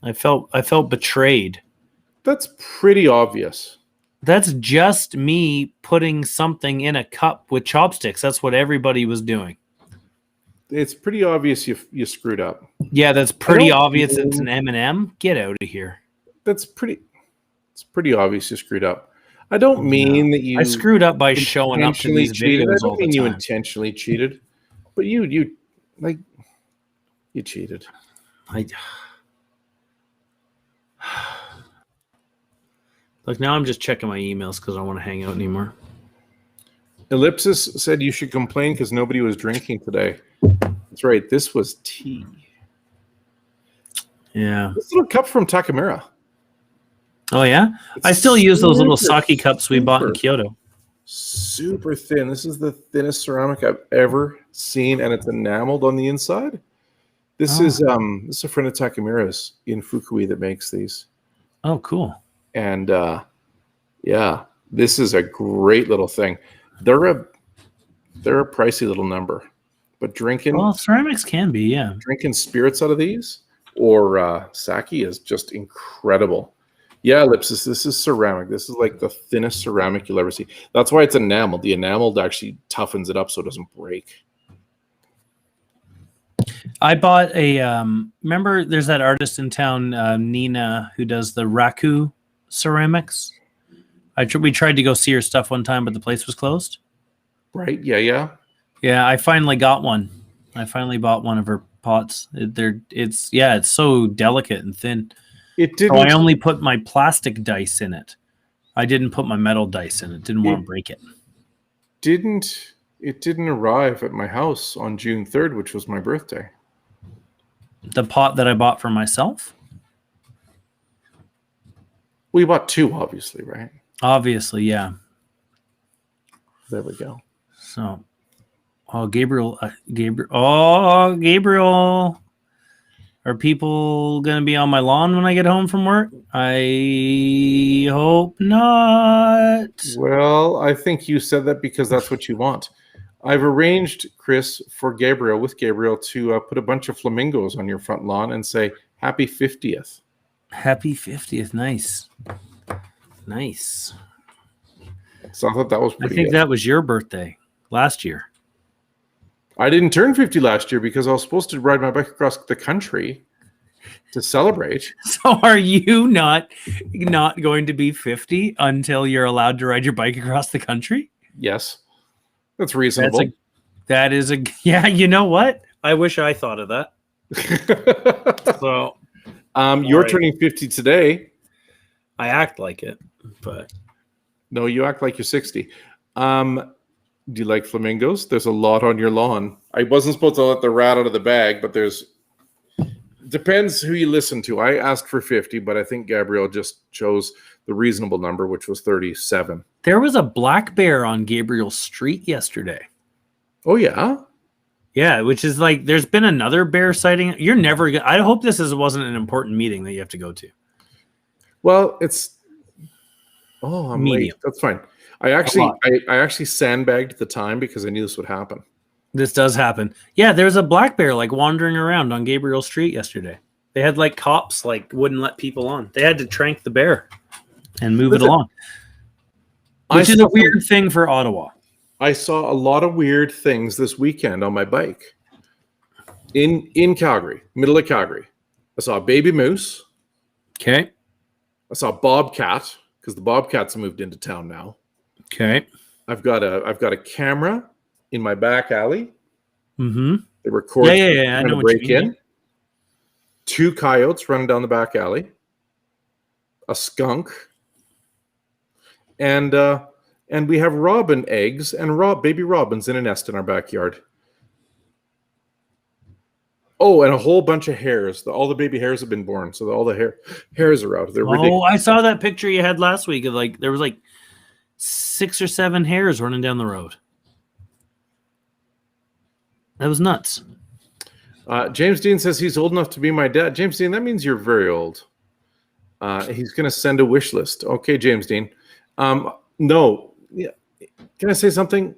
I felt betrayed. That's pretty obvious. That's just me putting something in a cup with chopsticks. That's what everybody was doing. It's pretty obvious you screwed up. Yeah, that's pretty obvious. It's an M&M. Get out of here. It's pretty obvious you screwed up. I don't mean that you. I screwed up by showing up to these videos. I don't mean you intentionally cheated, but you cheated. Look, now I'm just checking my emails because I don't want to hang out anymore. Ellipsis said you should complain because nobody was drinking today. That's right. This was tea. Yeah. This little cup from Takamura. Oh, yeah? I still use those little sake cups we bought in Kyoto. Super thin. This is the thinnest ceramic I've ever seen, and it's enameled on the inside. This is a friend of Takamura's in Fukui that makes these. Oh, cool. And yeah, this is a great little thing. They're a pricey little number, but drinking ceramics can be, yeah. Drinking spirits out of these or sake is just incredible. Yeah, Ellipsis, this is ceramic. This is like the thinnest ceramic you'll ever see. That's why it's enameled. The enameled actually toughens it up so it doesn't break. I bought a remember there's that artist in town, Nina, who does the raku ceramics. We tried to go see her stuff one time, but the place was closed. Right? Yeah. Yeah, I finally got one. I finally bought one of her pots. It's so delicate and thin. So I only put my plastic dice in it. I didn't put my metal dice in it. Didn't want to break it. It didn't arrive at my house on June 3rd, which was my birthday. The pot that I bought for myself? We bought 2, obviously, right? Obviously, yeah. There we go. So, Gabriel. Oh, Gabriel. Are people going to be on my lawn when I get home from work? I hope not. Well, I think you said that because that's what you want. I've arranged, Chris, with Gabriel, to put a bunch of flamingos on your front lawn and say, Happy 50th. Happy 50th. Nice. Nice. So I thought that was I pretty think good. that was your birthday last year. I didn't turn 50 last year because I was supposed to ride my bike across the country to celebrate. So are you not going to be 50 until you're allowed to ride your bike across the country? Yes. That's reasonable. Yeah, you know what? I wish I thought of that. So you're right. turning 50 today. I act like it, but no, you act like you're 60. Do you like flamingos? There's a lot on your lawn. I wasn't supposed to let the rat out of the bag, but depends who you listen to. I asked for 50, but I think Gabriel just chose the reasonable number, which was 37. There was a black bear on Gabriel Street yesterday. Oh, yeah? Yeah, which is like, there's been another bear sighting. You're never going to, I hope wasn't an important meeting that you have to go to. Well, I'm medium. late. That's fine. I actually sandbagged the time because I knew this would happen. This does happen. Yeah, there's a black bear like wandering around on Gabriel Street yesterday. They had like cops like wouldn't let people on. They had to trank the bear and move it along. Which is a weird thing for Ottawa. I saw a lot of weird things this weekend on my bike. In Calgary, middle of Calgary. I saw a baby moose. Okay. I saw a bobcat because the bobcats moved into town now. Okay. I've got a camera in my back alley. Mm-hmm. They record. Yeah. I know what you mean. 2 coyotes running down the back alley. A skunk. And we have robin eggs and baby robins in a nest in our backyard. Oh, and a whole bunch of hares. All the baby hares have been born, so all the hairs are out. They're ridiculous. I saw that picture you had last week of like there was like 6 or 7 hares running down the road. That was nuts. James Dean says he's old enough to be my dad. James Dean, that means you're very old. He's going to send a wish list. Okay, James Dean. No. Yeah. Can I say something?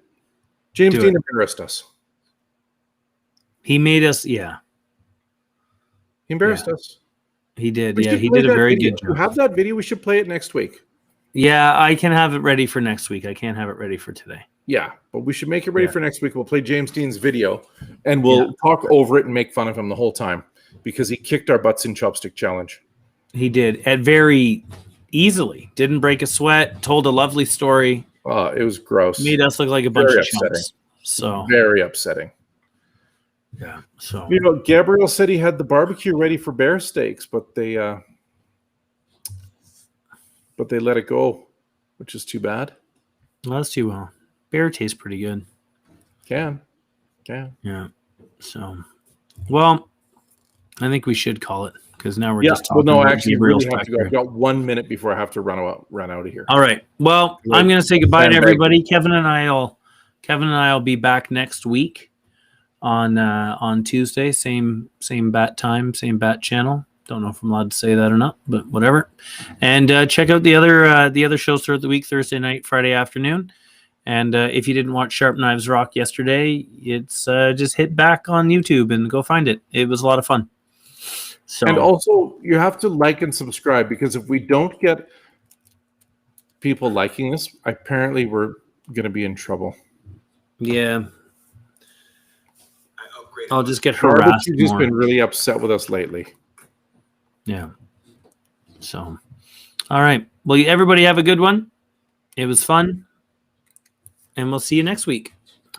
James Dean embarrassed us. He made us, yeah. He embarrassed us. He did. Yeah, he did a very good job. You have that video. We should play it next week. Yeah, I can have it ready for next week. I can't have it ready for today. Yeah, but we should make it ready for next week. We'll play James Dean's video, and we'll talk over it and make fun of him the whole time because he kicked our butts in Chopstick Challenge. He did. Very easily. Didn't break a sweat. Told a lovely story. It was gross. Made us look like a bunch of chumps. So very upsetting. Yeah. So Gabriel said he had the barbecue ready for bear steaks, but they let it go, which is too bad. Well, that's too well. Bear tastes pretty good. Can. Yeah. So, well, I think we should call it because now we're just talking. Well, no, actually, really have to go. I've got 1 minute before I have to run out of here. All right. Well, I'm going to say goodbye to everybody. Kevin and I'll be back next week on Tuesday. Same bat time, same bat channel. Don't know if I'm allowed to say that or not, but whatever. And check out the other shows throughout the week: Thursday night, Friday afternoon. And if you didn't watch Sharp Knives Rock yesterday, it's just hit back on YouTube and go find it. It was a lot of fun. So, and also, you have to like and subscribe because if we don't get people liking this, apparently we're going to be in trouble. Yeah. I'll just get harassed. You've just been really upset with us lately. Yeah. So, all right. Well, everybody have a good one. It was fun. And we'll see you next week.